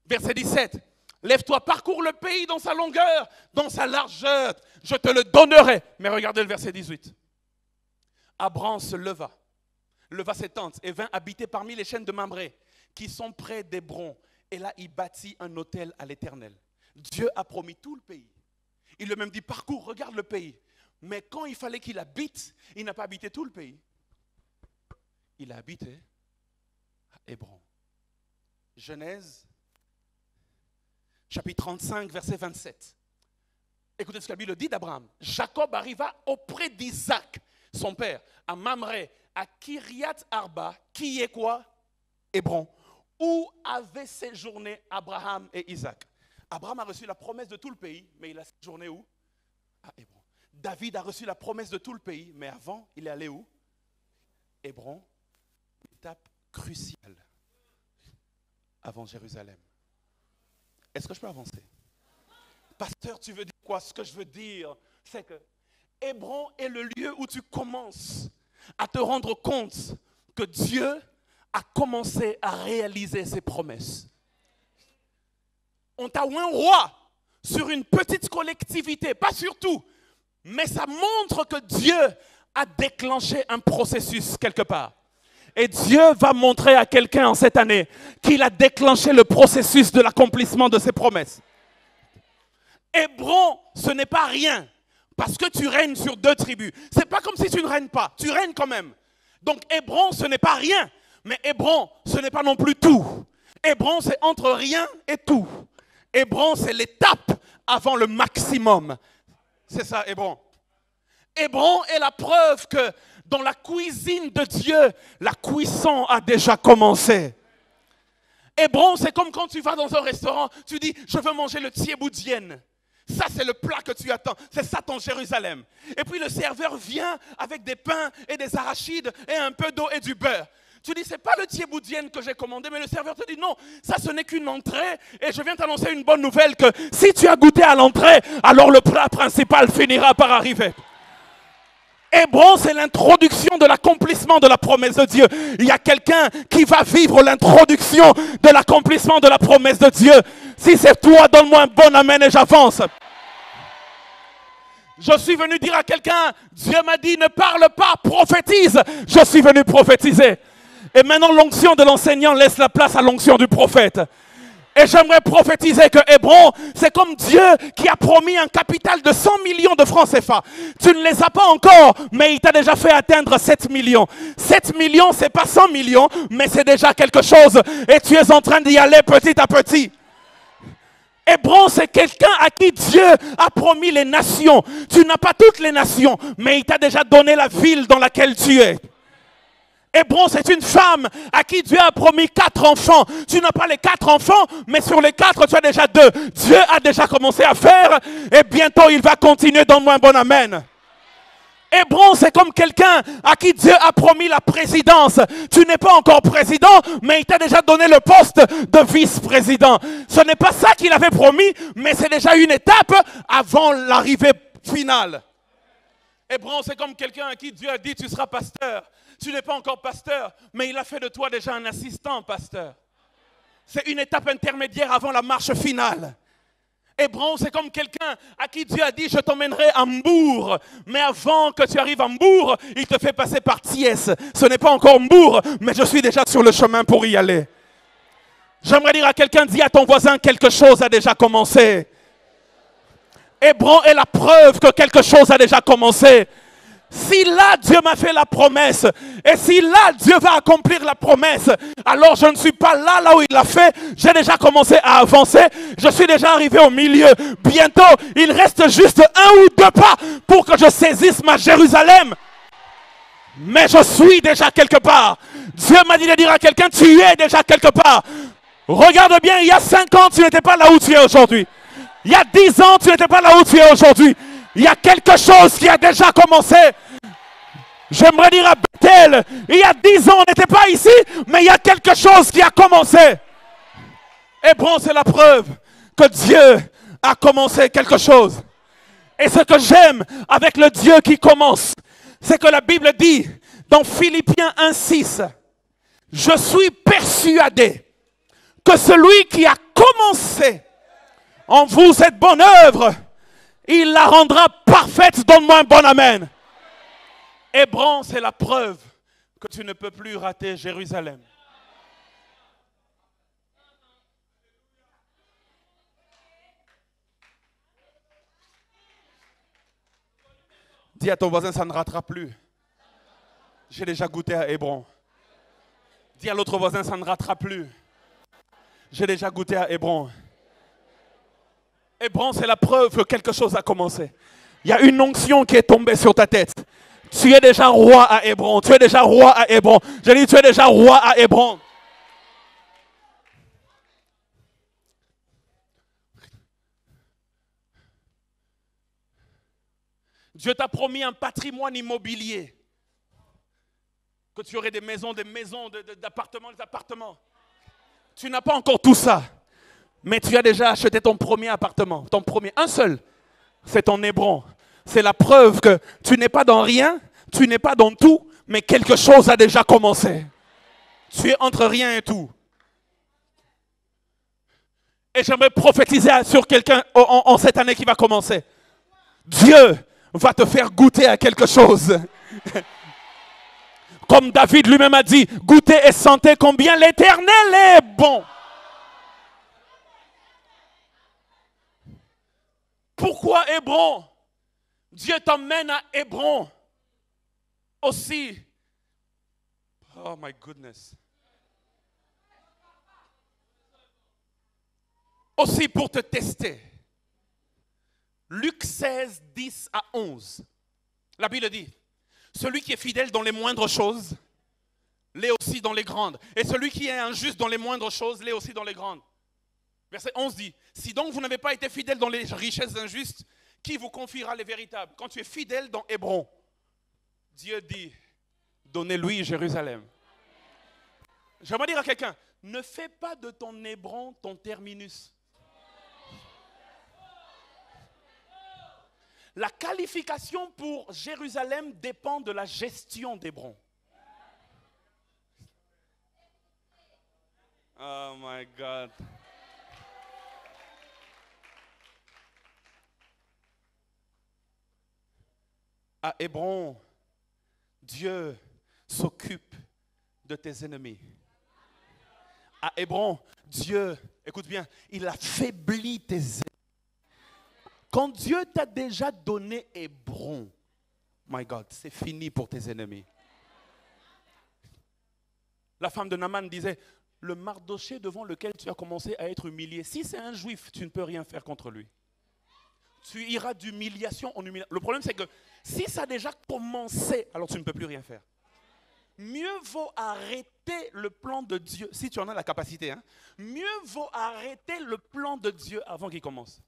Verset 17. Lève-toi, parcours le pays dans sa longueur, dans sa largeur, je te le donnerai. Mais regardez le verset 18. Abraham se leva ses tentes et vint habiter parmi les chaînes de Mamré, qui sont près d'Hébron. Et là, il bâtit un autel à l'Éternel. Dieu a promis tout le pays. Il lui a même dit, parcours, regarde le pays. Mais quand il fallait qu'il habite, il n'a pas habité tout le pays. Il a habité à Hébron. Genèse, chapitre 35, verset 27. Écoutez ce que la Bible dit d'Abraham. Jacob arriva auprès d'Isaac, son père, à Mamré, à Kiriath Arba, qui est quoi? Hébron, où avaient séjourné Abraham et Isaac. Abraham a reçu la promesse de tout le pays, mais il a séjourné où? À Hébron. David a reçu la promesse de tout le pays, mais avant, il est allé où? Hébron, étape cruciale avant Jérusalem. Est-ce que je peux avancer? Pasteur, tu veux dire quoi? Ce que je veux dire, c'est que Hébron est le lieu où tu commences à te rendre compte que Dieu a commencé à réaliser ses promesses. On t'a oint roi sur une petite collectivité, pas sur tout, mais ça montre que Dieu a déclenché un processus quelque part. Et Dieu va montrer à quelqu'un en cette année qu'il a déclenché le processus de l'accomplissement de ses promesses. Hébron, ce n'est pas rien, parce que tu règnes sur 2 tribus. Ce n'est pas comme si tu ne règnes pas, tu règnes quand même. Donc Hébron, ce n'est pas rien, mais Hébron, ce n'est pas non plus tout. Hébron, c'est entre rien et tout. Hébron, c'est l'étape avant le maximum. C'est ça, Hébron. Hébron est la preuve que dans la cuisine de Dieu, la cuisson a déjà commencé. Hébron, c'est comme quand tu vas dans un restaurant, tu dis, je veux manger le thieboudienne. Ça, c'est le plat que tu attends. C'est ça ton Jérusalem. Et puis le serveur vient avec des pains et des arachides et un peu d'eau et du beurre. Tu dis, c'est pas le thieboudienne que j'ai commandé, mais le serveur te dit, non, ça ce n'est qu'une entrée. Et je viens t'annoncer une bonne nouvelle que si tu as goûté à l'entrée, alors le plat principal finira par arriver. Hébron, c'est l'introduction de l'accomplissement de la promesse de Dieu. Il y a quelqu'un qui va vivre l'introduction de l'accomplissement de la promesse de Dieu. Si c'est toi, donne-moi un bon amen et j'avance. Je suis venu dire à quelqu'un, Dieu m'a dit, ne parle pas, prophétise. Je suis venu prophétiser. Et maintenant, l'onction de l'enseignant laisse la place à l'onction du prophète. Et j'aimerais prophétiser que Hébron, c'est comme Dieu qui a promis un capital de 100 millions de francs CFA. Tu ne les as pas encore, mais il t'a déjà fait atteindre 7 millions. 7 millions, c'est pas 100 millions, mais c'est déjà quelque chose. Et tu es en train d'y aller petit à petit. Hébron, c'est quelqu'un à qui Dieu a promis les nations. Tu n'as pas toutes les nations, mais il t'a déjà donné la ville dans laquelle tu es. Hébron, c'est une femme à qui Dieu a promis 4 enfants. Tu n'as pas les 4 enfants, mais sur les 4, tu as déjà 2. Dieu a déjà commencé à faire et bientôt il va continuer. Donne-moi un bon amen. Hébron, c'est comme quelqu'un à qui Dieu a promis la présidence. Tu n'es pas encore président, mais il t'a déjà donné le poste de vice-président. Ce n'est pas ça qu'il avait promis, mais c'est déjà une étape avant l'arrivée finale. Hébron, c'est comme quelqu'un à qui Dieu a dit, tu seras pasteur. Tu n'es pas encore pasteur, mais il a fait de toi déjà un assistant pasteur. C'est une étape intermédiaire avant la marche finale. Hébron, c'est comme quelqu'un à qui Dieu a dit, je t'emmènerai à Mbour. Mais avant que tu arrives à Mbour, il te fait passer par Thiès. Ce n'est pas encore Mbour, mais je suis déjà sur le chemin pour y aller. J'aimerais dire à quelqu'un, dis à ton voisin, quelque chose a déjà commencé. Hébron est la preuve que quelque chose a déjà commencé. Si là Dieu m'a fait la promesse et si là Dieu va accomplir la promesse, alors je ne suis pas là où il l'a fait. J'ai déjà commencé à avancer. Je suis déjà arrivé au milieu. Bientôt, il reste juste 1 ou 2 pas pour que je saisisse ma Jérusalem. Mais je suis déjà quelque part. Dieu m'a dit de dire à quelqu'un, tu es déjà quelque part. Regarde bien, il y a 5 ans, tu n'étais pas là où tu es aujourd'hui. Il y a 10 ans, tu n'étais pas là où tu es aujourd'hui. Il y a quelque chose qui a déjà commencé. J'aimerais dire à Bethel, il y a 10 ans, on n'était pas ici, mais il y a quelque chose qui a commencé. Hébron, c'est la preuve que Dieu a commencé quelque chose. Et ce que j'aime avec le Dieu qui commence, c'est que la Bible dit dans Philippiens 1:6, je suis persuadé que celui qui a commencé en vous cette bonne œuvre, il la rendra parfaite. Donne-moi un bon amen. Hébron, c'est la preuve que tu ne peux plus rater Jérusalem. Dis à ton voisin, ça ne ratera plus. J'ai déjà goûté à Hébron. Dis à l'autre voisin, ça ne ratera plus. J'ai déjà goûté à Hébron. Hébron, c'est la preuve que quelque chose a commencé. Il y a une onction qui est tombée sur ta tête. Tu es déjà roi à Hébron. Tu es déjà roi à Hébron. Je dis, tu es déjà roi à Hébron. Dieu t'a promis un patrimoine immobilier. Que tu aurais des maisons, d'appartements, des appartements. Tu n'as pas encore tout ça. Mais tu as déjà acheté ton premier appartement. Ton premier, un seul. C'est ton Hébron. C'est la preuve que tu n'es pas dans rien, tu n'es pas dans tout, mais quelque chose a déjà commencé. Tu es entre rien et tout. Et j'aimerais prophétiser sur quelqu'un en cette année qui va commencer. Dieu va te faire goûter à quelque chose. Comme David lui-même a dit, goûtez et sentez combien l'Éternel est bon. Pourquoi Hébron? Dieu t'emmène à Hébron aussi. Oh my goodness. Aussi pour te tester. Luc 16, 10 à 11. La Bible dit, celui qui est fidèle dans les moindres choses, l'est aussi dans les grandes. Et celui qui est injuste dans les moindres choses, l'est aussi dans les grandes. Verset 11 dit, si donc vous n'avez pas été fidèle dans les richesses injustes, qui vous confiera les véritables? Quand tu es fidèle dans Hébron, Dieu dit, donnez-lui Jérusalem. J'aimerais dire à quelqu'un, ne fais pas de ton Hébron ton terminus. La qualification pour Jérusalem dépend de la gestion d'Hébron. Oh my God. À Hébron, Dieu s'occupe de tes ennemis. À Hébron, Dieu, écoute bien, il affaiblit tes ennemis. Quand Dieu t'a déjà donné Hébron, my God, c'est fini pour tes ennemis. La femme de Naaman disait, le Mardoché devant lequel tu as commencé à être humilié, si c'est un juif, tu ne peux rien faire contre lui. Tu iras d'humiliation en humiliation. Le problème, c'est que si ça a déjà commencé, alors tu ne peux plus rien faire. Mieux vaut arrêter le plan de Dieu, si tu en as la capacité, hein, mieux vaut arrêter le plan de Dieu avant qu'il commence.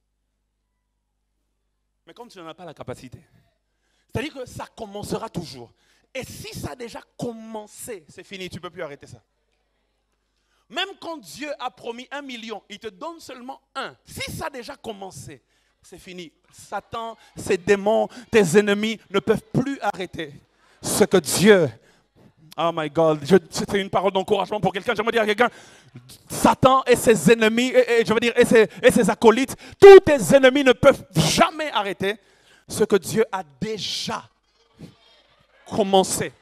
Mais comme tu n'en as pas la capacité, c'est-à-dire que ça commencera toujours. Et si ça a déjà commencé, c'est fini, tu ne peux plus arrêter ça. Même quand Dieu a promis 1 million, il te donne seulement 1. Si ça a déjà commencé, c'est fini. Satan, ses démons, tes ennemis ne peuvent plus arrêter ce que Dieu... Oh my God, c'est une parole d'encouragement pour quelqu'un. J'aimerais dire à quelqu'un, Satan et ses ennemis, et ses acolytes, tous tes ennemis ne peuvent jamais arrêter ce que Dieu a déjà commencé.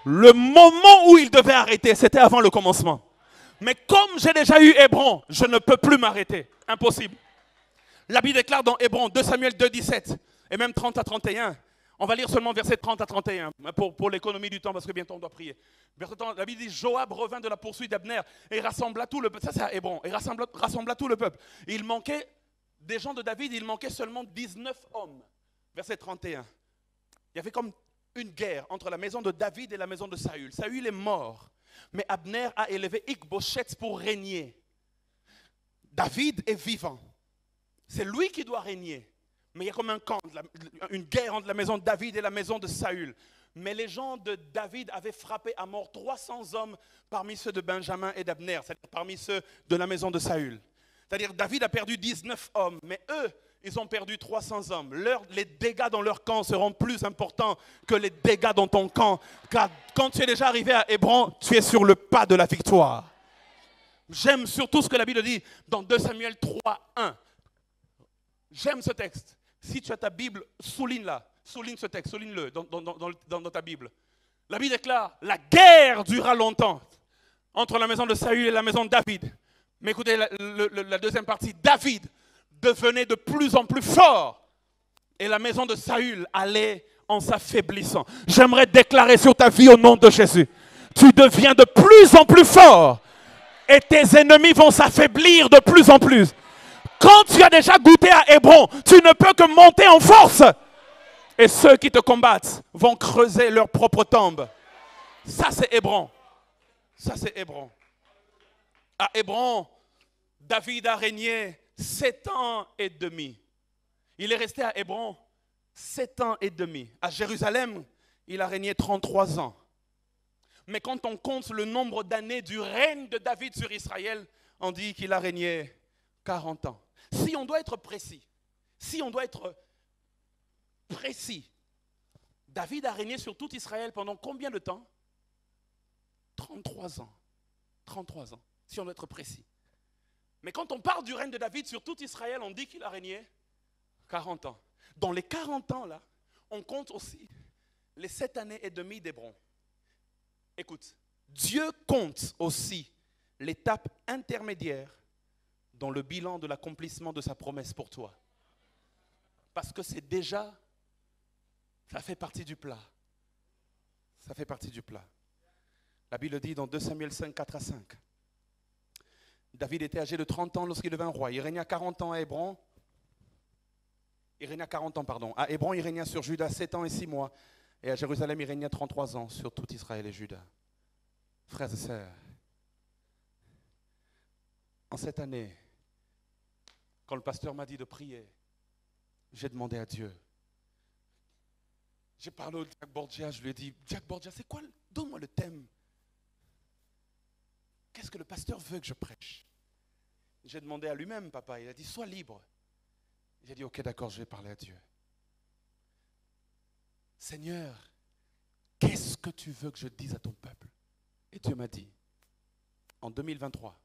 Le moment où il devait arrêter, c'était avant le commencement. Mais comme j'ai déjà eu Hébron, je ne peux plus m'arrêter. Impossible. La Bible déclare dans Hébron, 2 Samuel 2, 17 et même 30 à 31. On va lire seulement versets 30 à 31 pour l'économie du temps parce que bientôt on doit prier. Verset 30, la Bible dit, Joab revint de la poursuite d'Abner et rassembla tout le peuple. Ça c'est à Hébron. Et rassembla tout le peuple. Et il manquait, des gens de David, il manquait seulement 19 hommes. Verset 31. Il y avait comme une guerre entre la maison de David et la maison de Saül. Saül est mort. Mais Abner a élevé Ish-Bosheth pour régner. David est vivant. C'est lui qui doit régner. Mais il y a comme un camp, une guerre entre la maison de David et la maison de Saül. Mais les gens de David avaient frappé à mort 300 hommes parmi ceux de Benjamin et d'Abner, c'est-à-dire parmi ceux de la maison de Saül. C'est-à-dire David a perdu 19 hommes, mais eux, ils ont perdu 300 hommes. Les dégâts dans leur camp seront plus importants que les dégâts dans ton camp. Car quand tu es déjà arrivé à Hébron, tu es sur le pas de la victoire. J'aime surtout ce que la Bible dit dans 2 Samuel 3, 1. J'aime ce texte. Si tu as ta Bible, souligne-la. Souligne ce texte, souligne-le dans ta Bible. La Bible déclare, la guerre durera longtemps entre la maison de Saül et la maison de David. Mais écoutez la deuxième partie, David devenait de plus en plus fort. Et la maison de Saül allait en s'affaiblissant. J'aimerais déclarer sur ta vie au nom de Jésus. Tu deviens de plus en plus fort. Et tes ennemis vont s'affaiblir de plus en plus. Quand tu as déjà goûté à Hébron, tu ne peux que monter en force. Et ceux qui te combattent vont creuser leur propre tombe. Ça c'est Hébron. Ça c'est Hébron. À Hébron, David a régné 7 ans et demi. Il est resté à Hébron 7 ans et demi. À Jérusalem, il a régné 33 ans. Mais quand on compte le nombre d'années du règne de David sur Israël, on dit qu'il a régné 40 ans. Si on doit être précis, David a régné sur tout Israël pendant combien de temps? 33 ans. 33 ans, si on doit être précis. Mais quand on parle du règne de David sur tout Israël, on dit qu'il a régné 40 ans. Dans les 40 ans là, on compte aussi les 7 années et demie d'Hébron. Écoute, Dieu compte aussi l'étape intermédiaire dans le bilan de l'accomplissement de sa promesse pour toi. Parce que c'est déjà, ça fait partie du plat. Ça fait partie du plat. La Bible dit dans 2 Samuel 5, 4 à 5. David était âgé de 30 ans lorsqu'il devint roi. Il régna 40 ans à Hébron. Il régna 40 ans, pardon. À Hébron, il régna sur Juda 7 ans et 6 mois. Et à Jérusalem, il régna 33 ans sur tout Israël et Juda. Frères et sœurs, en cette année, quand le pasteur m'a dit de prier, j'ai demandé à Dieu. J'ai parlé au Jack Borgia, je lui ai dit, Jack Borgia, c'est quoi, donne-moi le thème. Qu'est-ce que le pasteur veut que je prêche? J'ai demandé à lui-même, papa, il a dit, sois libre. J'ai dit, ok, d'accord, je vais parler à Dieu. Seigneur, qu'est-ce que tu veux que je dise à ton peuple? Et Dieu m'a dit, en 2023,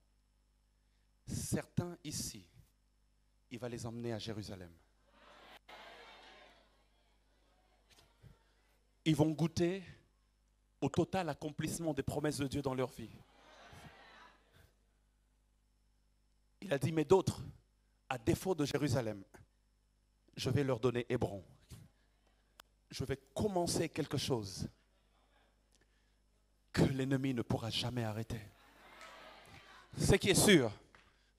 certains ici, il va les emmener à Jérusalem. Ils vont goûter au total accomplissement des promesses de Dieu dans leur vie. Il a dit, mais d'autres, à défaut de Jérusalem, je vais leur donner Hébron. Je vais commencer quelque chose que l'ennemi ne pourra jamais arrêter. Ce qui est sûr,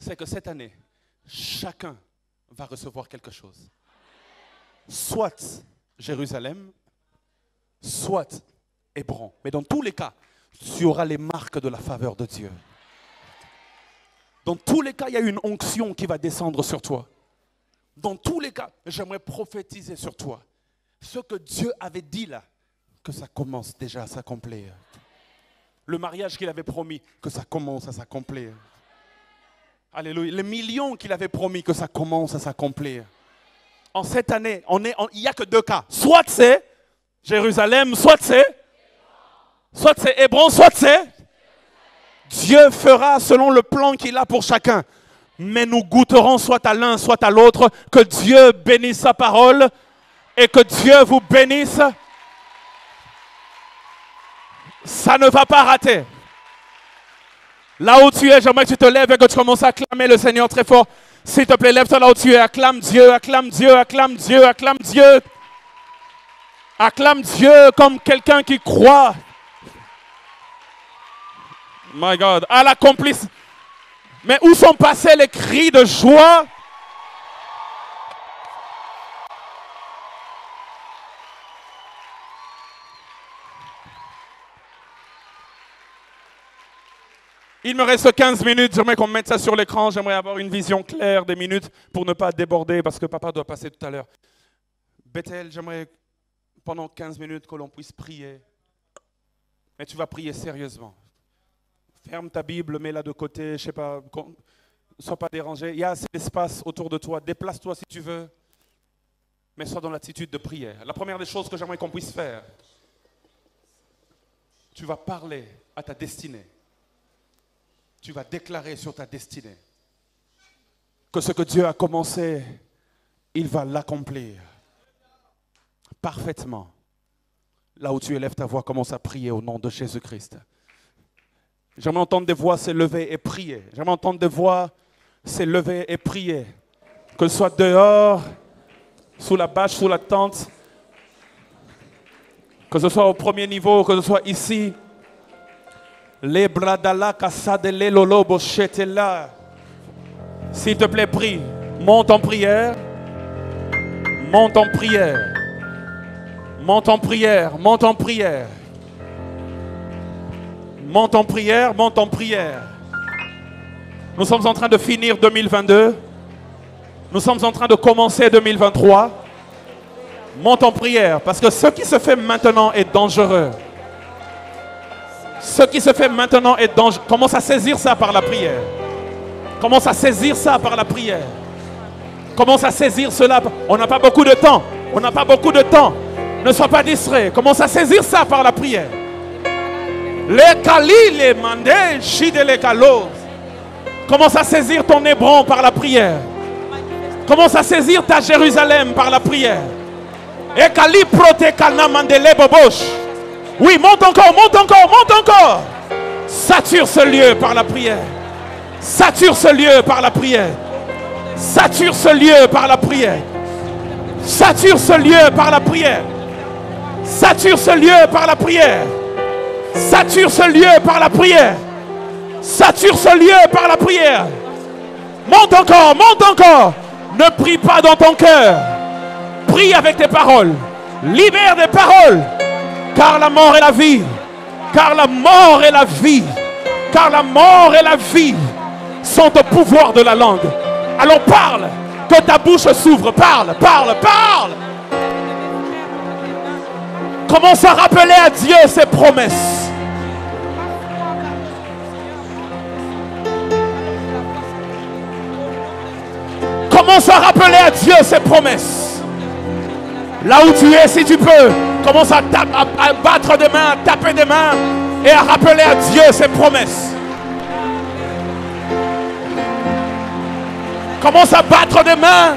c'est que cette année, chacun va recevoir quelque chose. Soit Jérusalem, soit Hébron. Mais dans tous les cas, tu auras les marques de la faveur de Dieu. Dans tous les cas, il y a une onction qui va descendre sur toi. Dans tous les cas, j'aimerais prophétiser sur toi. Ce que Dieu avait dit là, que ça commence déjà à s'accomplir. Le mariage qu'il avait promis, que ça commence à s'accomplir. Alléluia. Les millions qu'il avait promis, que ça commence à s'accomplir. En cette année, il n'y a que deux cas. Soit c'est Jérusalem, soit c'est Hébron, soit c'est... Dieu fera selon le plan qu'il a pour chacun. Mais nous goûterons soit à l'un, soit à l'autre. Que Dieu bénisse sa parole et que Dieu vous bénisse. Ça ne va pas rater. Là où tu es, j'aimerais que tu te lèves et que tu commences à acclamer le Seigneur très fort. S'il te plaît, lève-toi là où tu es. Acclame Dieu, acclame Dieu, acclame Dieu, acclame Dieu. Acclame Dieu comme quelqu'un qui croit. My God, à l'accomplissement. Mais où sont passés les cris de joie? Il me reste 15 minutes, j'aimerais qu'on mette ça sur l'écran, j'aimerais avoir une vision claire des minutes pour ne pas déborder parce que papa doit passer tout à l'heure. Bethel, j'aimerais pendant 15 minutes que l'on puisse prier. Mais tu vas prier sérieusement. Ferme ta Bible, mets-la de côté, je ne sais pas, ne sois pas dérangé. Il y a assez d'espace autour de toi, déplace-toi si tu veux. Mais sois dans l'attitude de prière. La première des choses que j'aimerais qu'on puisse faire, tu vas parler à ta destinée. Tu vas déclarer sur ta destinée que ce que Dieu a commencé, il va l'accomplir parfaitement. Là où tu élèves ta voix, commence à prier au nom de Jésus-Christ. J'aimerais entendre des voix s'élever et prier. J'aimerais entendre des voix s'élever et prier. Que ce soit dehors, sous la bâche, sous la tente, que ce soit au premier niveau, que ce soit ici. Les bradala kasadele lolobo chetela. S'il te plaît, prie. Monte en prière. Monte en prière. Monte en prière. Monte en prière. Monte en prière. Monte en prière. Nous sommes en train de finir 2022. Nous sommes en train de commencer 2023. Monte en prière. Parce que ce qui se fait maintenant est dangereux. Ce qui se fait maintenant est dangereux. Commence à saisir ça par la prière. Commence à saisir ça par la prière. Commence à saisir cela. On n'a pas beaucoup de temps. On n'a pas beaucoup de temps. Ne sois pas distrait. Commence à saisir ça par la prière. Les kali, les mandés, chide les kalos. Commence à saisir ton Hébron par la prière. Commence à saisir ta Jérusalem par la prière. Et kali prote kana mandele bobosh. Oui, monte encore, monte encore, monte encore. Sature ce lieu par la prière. Sature ce lieu par la prière. Sature ce lieu par la prière. Sature ce lieu par la prière. Sature ce lieu par la prière. Sature ce lieu par la prière. Sature ce lieu par la prière. Monte encore, monte encore. Ne prie pas dans ton cœur. Prie avec tes paroles. Libère des paroles. Car la mort et la vie. Car la mort et la vie. Car la mort et la vie sont au pouvoir de la langue. Alors parle. Que ta bouche s'ouvre. Parle, parle, parle. Commence à rappeler à Dieu ses promesses. Commence à rappeler à Dieu ses promesses. Là où tu es, si tu peux, commence à battre des mains, à taper des mains et à rappeler à Dieu ses promesses. Commence à battre des mains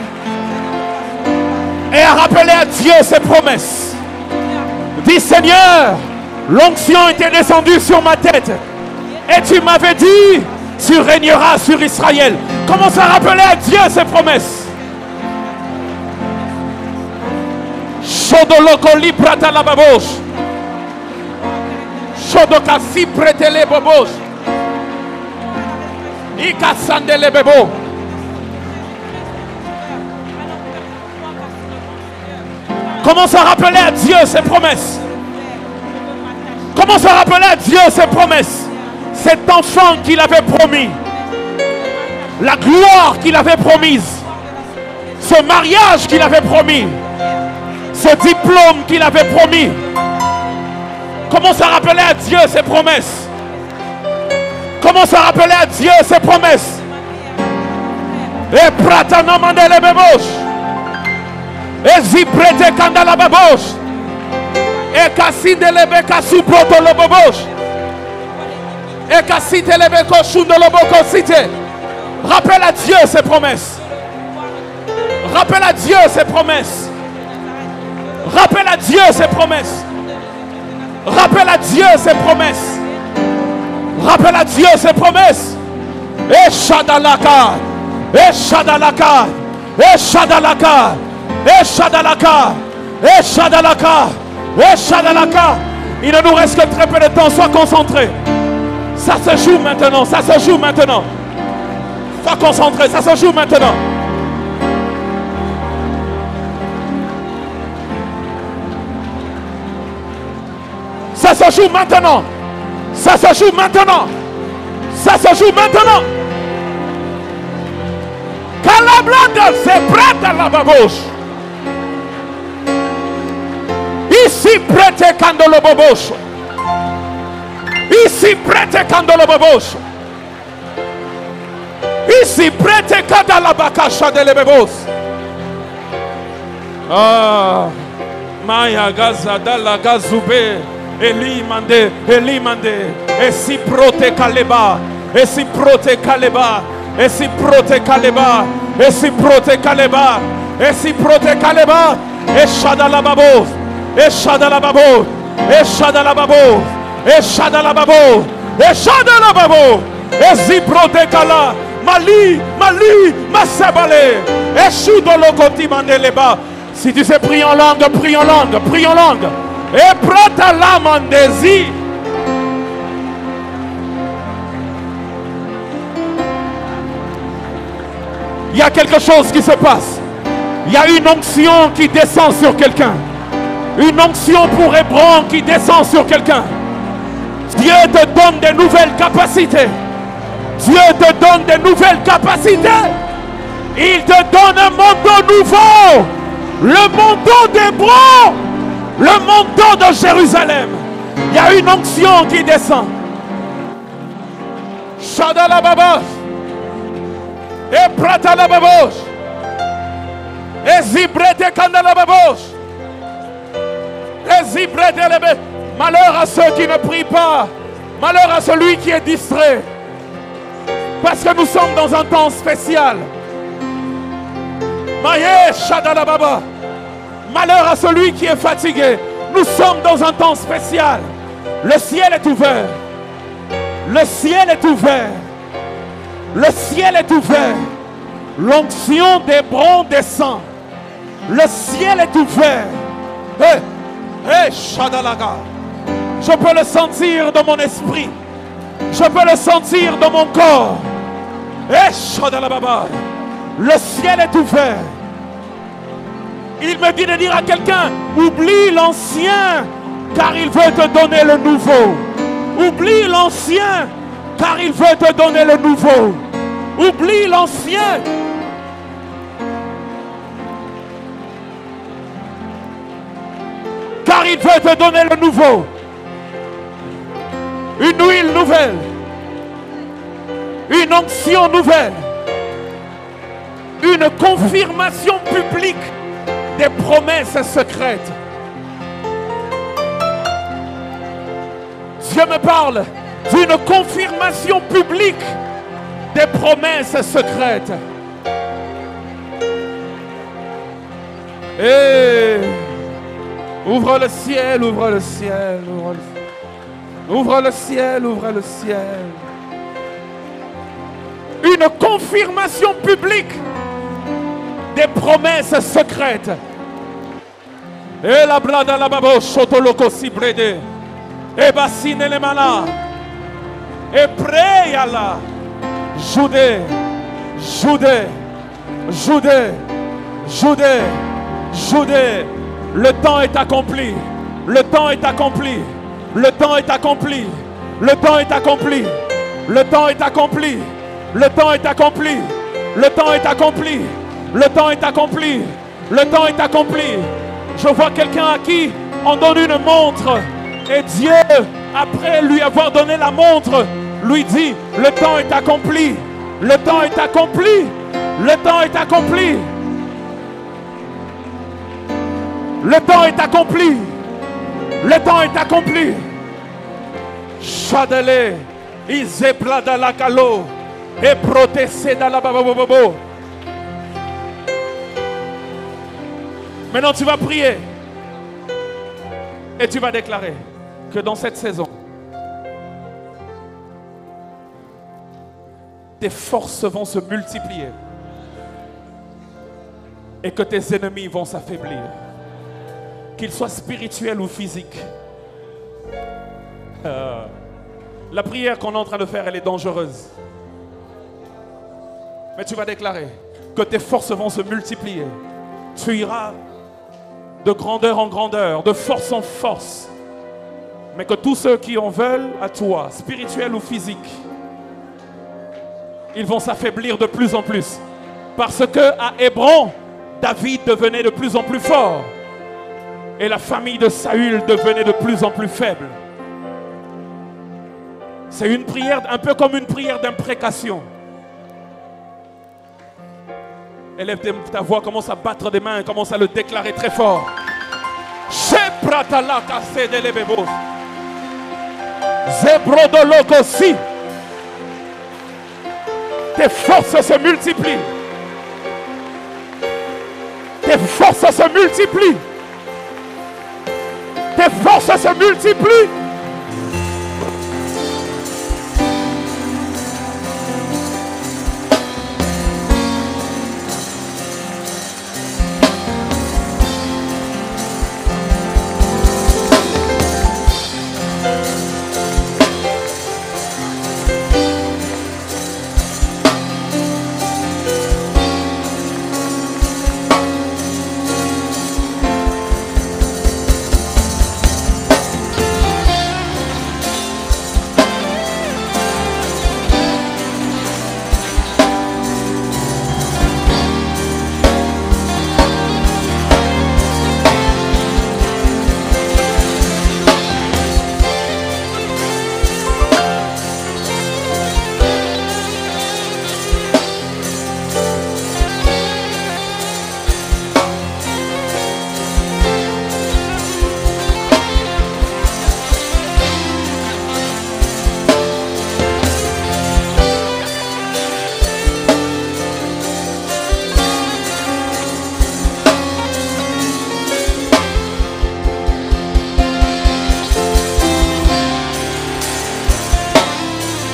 et à rappeler à Dieu ses promesses. Dis Seigneur, l'onction était descendue sur ma tête et tu m'avais dit, tu régneras sur Israël. Commence à rappeler à Dieu ses promesses. Shodoloko librata la baboche. Shodoka si pretele baboche. Ika sandele bebo. Commence à rappeler à Dieu ses promesses. Commence à rappeler à Dieu ses promesses. Cet enfant qu'il avait promis. La gloire qu'il avait promise. Ce mariage qu'il avait promis. Ce diplôme qu'il avait promis. Commence à rappeler à Dieu ses promesses. Commence à rappeler à Dieu ses promesses. Et pratana mandele bebosh. Et ziprete kandala babosh. Et kassinde lebe kasu proto le bobosh. Et kassite lebe koshundo le boko cité. Rappelle à Dieu ses promesses. Rappelle à Dieu ses promesses. Rappelle à Dieu ses promesses. Rappelle à Dieu ses promesses. Rappelle à Dieu ses promesses. Et Shadalaka. Et Shadalaka. Et Shadalaka. Et Shadalaka. Et Shadalaka. Et Shadalaka. Il ne nous reste que très peu de temps. Sois concentré. Ça se joue maintenant. Ça se joue maintenant. Sois concentré. Ça se joue maintenant. Ça se joue maintenant. Ça se joue maintenant. Ça se joue maintenant. Calablanda c'est prête à la babouche. Ici prête candolo babouche. Ici prête candolo babouche. Ici prête candala bakasha de lebebos. Ah, Maya Gaza dalla Gazube. Eli mande, et si prote kaleba, et si prote kaleba, et si prote kaleba, et si prote kaleba, et si prote kaleba, et shadalababo, et shadalababo, et shadalababo, et shadalababo, et shadalababo, et si prote kala, mali, masabale, et shudolokoti mandeleba. Si tu sais prier en langue, prie en langue, prie en langue. Et prata la mandésie. Il y a quelque chose qui se passe. Il y a une onction qui descend sur quelqu'un. Une onction pour Hébron qui descend sur quelqu'un. Dieu te donne de nouvelles capacités. Dieu te donne de nouvelles capacités. Il te donne un manteau nouveau. Le manteau d'Hébron. Le manteau de Jérusalem. Il y a une onction qui descend. Shadalababa. Et Pratalababos. Et Zibrete Kandalababos. Et Zibrete Lebe. Malheur à ceux qui ne prient pas. Malheur à celui qui est distrait. Parce que nous sommes dans un temps spécial. Maye Shadalababa. Malheur à celui qui est fatigué. Nous sommes dans un temps spécial. Le ciel est ouvert. Le ciel est ouvert. Le ciel est ouvert. L'onction d'Hébron descend. Le ciel est ouvert. Shadalaga. Je peux le sentir dans mon esprit. Je peux le sentir dans mon corps. Shadalababa. Le ciel est ouvert. Il me dit de dire à quelqu'un, oublie l'ancien, car il veut te donner le nouveau. Oublie l'ancien, car il veut te donner le nouveau. Oublie l'ancien. Car il veut te donner le nouveau. Une huile nouvelle. Une onction nouvelle. Une confirmation publique des promesses secrètes. Dieu me parle d'une confirmation publique des promesses secrètes. Et ouvre le ciel, ouvre le ciel, ouvre le ciel. Ouvre le ciel, ouvre le ciel. Une confirmation publique des promesses secrètes. Et la blada la babo chotoloko si brede. Et bassine les manas. Et prie Allah. Joudé, Joudé, Joudé, Joudé, Joudé. Le temps est accompli. Le temps est accompli. Le temps est accompli. Le temps est accompli. Le temps est accompli. Le temps est accompli. Le temps est accompli. Le temps est accompli. Le temps est accompli. Je vois quelqu'un à qui on donne une montre. Et Dieu, après lui avoir donné la montre, lui dit, le temps est accompli. Le temps est accompli. Le temps est accompli. Le temps est accompli. Le temps est accompli. Chadele, Izeplada la calo, et protesté dans la babobobo. Maintenant tu vas prier. Et tu vas déclarer que dans cette saison, tes forces vont se multiplier. Et que tes ennemis vont s'affaiblir. Qu'ils soient spirituels ou physiques. La prière qu'on est en train de faire, elle est dangereuse. Mais tu vas déclarer que tes forces vont se multiplier. Tu iras de grandeur en grandeur, de force en force. Mais que tous ceux qui en veulent à toi, spirituels ou physiques, ils vont s'affaiblir de plus en plus. Parce que à Hébron, David devenait de plus en plus fort. Et la famille de Saül devenait de plus en plus faible. C'est une prière, un peu comme une prière d'imprécation. Élève ta voix, commence à battre des mains, commence à le déclarer très fort. Zebrodolokosi. Tes forces se multiplient. Tes forces se multiplient. Tes forces se multiplient.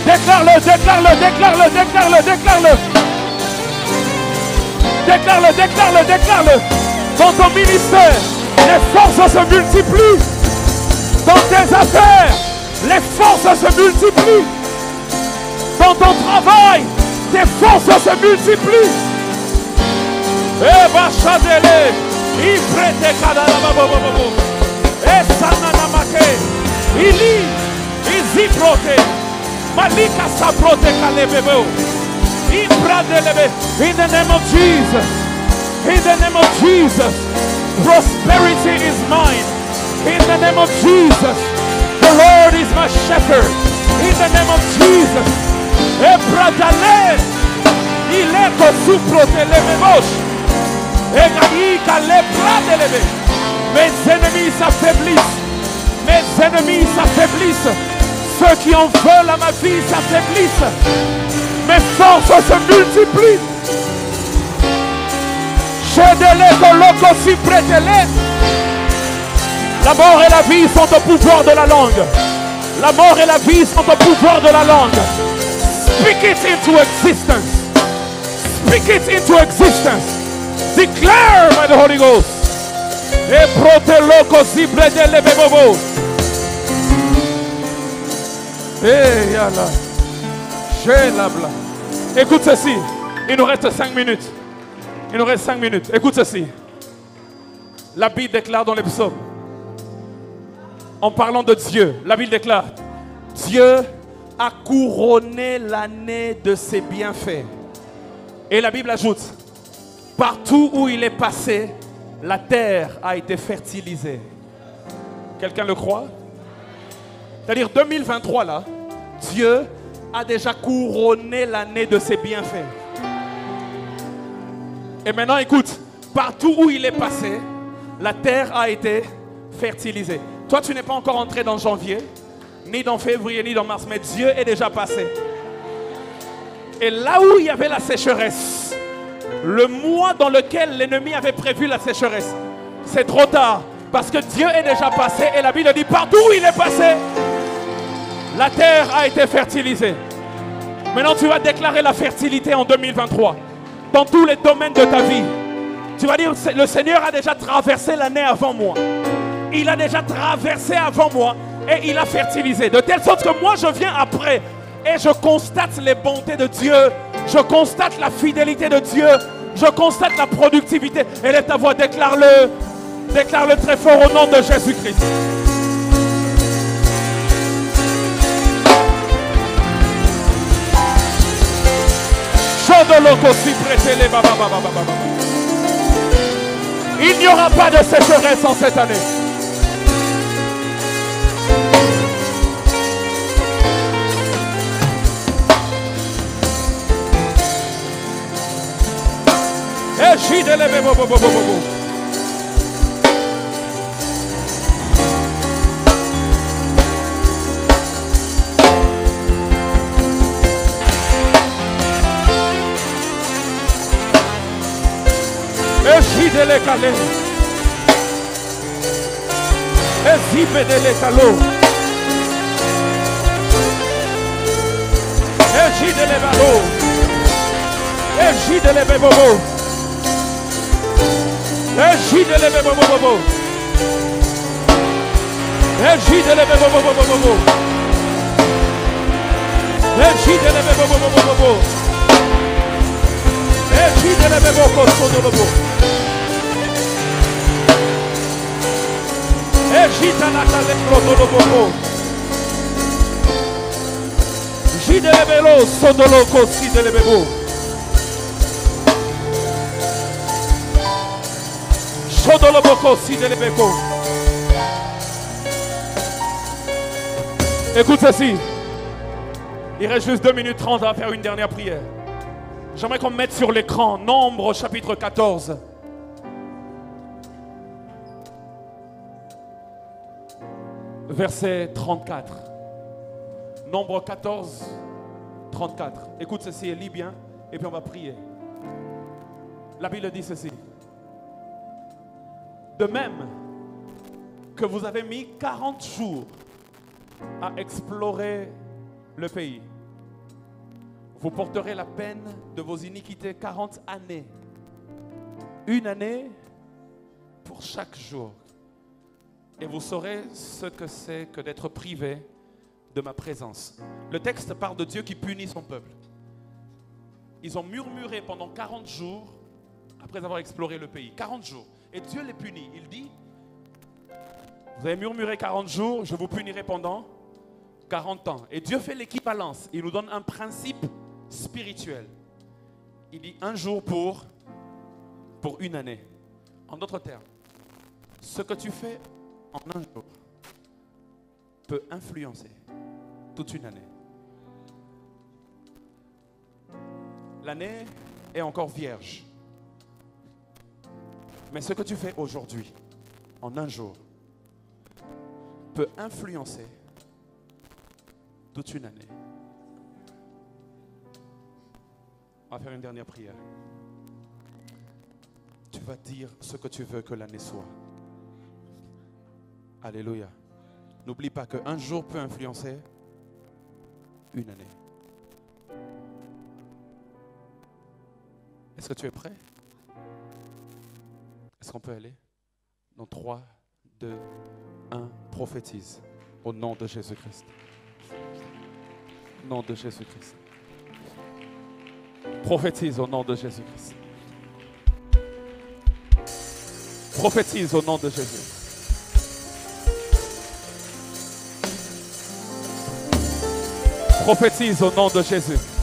Déclare-le, déclare-le, déclare-le, déclare-le, déclare-le. Déclare-le, déclare-le, déclare-le. Dans ton ministère, les forces se multiplient. Dans tes affaires, les forces se multiplient. Dans ton travail, tes forces se multiplient. Eh, Bachadele, Ibrete kadalababobobo. Esananamake. Ili. Iziprote. Malika saprote kalebebo. Ibradelebe. In the name of Jesus. In the name of Jesus. Prosperity is mine. In the name of Jesus. The Lord is my shepherd. In the name of Jesus. Ebradale. Ileko suprote lebebosh. Egaïka lebradelebe. Mes ennemis s'affaiblissent. Mes ennemis s'affaiblissent. Ceux qui en veulent à ma vie s'affaiblissent. Mes forces se multiplient. La mort et la vie sont au pouvoir de la langue. La mort et la vie sont au pouvoir de la langue. Speak it into existence. Speak it into existence. Declare by the Holy Ghost. Écoute ceci. Il nous reste 5 minutes. Il nous reste 5 minutes. Écoute ceci. La Bible déclare dans les psaumes, en parlant de Dieu, la Bible déclare, Dieu a couronné l'année de ses bienfaits. Et la Bible ajoute, partout où il est passé, la terre a été fertilisée. Quelqu'un le croit? C'est-à-dire 2023 là, Dieu a déjà couronné l'année de ses bienfaits. Et maintenant écoute, partout où il est passé, la terre a été fertilisée. Toi tu n'es pas encore entré dans janvier, ni dans février, ni dans mars, mais Dieu est déjà passé. Et là où il y avait la sécheresse, le mois dans lequel l'ennemi avait prévu la sécheresse, c'est trop tard, parce que Dieu est déjà passé. Et la Bible dit, partout où il est passé, la terre a été fertilisée. Maintenant tu vas déclarer la fertilité en 2023. Dans tous les domaines de ta vie. Tu vas dire, le Seigneur a déjà traversé l'année avant moi. Il a déjà traversé avant moi et il a fertilisé. De telle sorte que moi je viens après et je constate les bontés de Dieu. Je constate la fidélité de Dieu. Je constate la productivité. Et lève ta voix, déclare-le. Déclare-le très fort au nom de Jésus-Christ. Il n'y aura pas de sécheresse en cette année. Ejidele kale, ezibedele kalo, ejidele balo, ejidele bebobo, ejidele bebobo, ejidele bebobo, ejidele bebobo, ejidele bebobo sodolobo. Ejita la kale protolobo. Jidele belo sodoloko sidele bebo. Sodoloboko sidele beko. Écoute ceci. Il reste juste 2 minutes 30 à faire une dernière prière. J'aimerais qu'on mette sur l'écran Nombre chapitre 14. Verset 34. Nombre 14, 34. Écoute ceci et lis bien, et puis on va prier. La Bible dit ceci. De même que vous avez mis 40 jours à explorer le pays, vous porterez la peine de vos iniquités 40 années. Une année pour chaque jour. Et vous saurez ce que c'est que d'être privé de ma présence. Le texte parle de Dieu qui punit son peuple. Ils ont murmuré pendant 40 jours après avoir exploré le pays. 40 jours. Et Dieu les punit. Il dit, vous avez murmuré 40 jours, je vous punirai pendant 40 ans. Et Dieu fait l'équivalence. Il nous donne un principe spirituel. Il dit un jour pour une année. En d'autres termes, ce que tu fais en un jour peut influencer toute une année. L'année est encore vierge. Mais ce que tu fais aujourd'hui, en un jour, peut influencer toute une année. On va faire une dernière prière. Tu vas dire ce que tu veux que l'année soit. Alléluia. N'oublie pas qu'un jour peut influencer une année. Est-ce que tu es prêt? Est-ce qu'on peut aller? Dans 3, 2, 1, prophétise au nom de Jésus-Christ. Au nom de Jésus-Christ. Prophétise au nom de Jésus-Christ. Prophétise au nom de Jésus. Prophétise au nom de Jésus.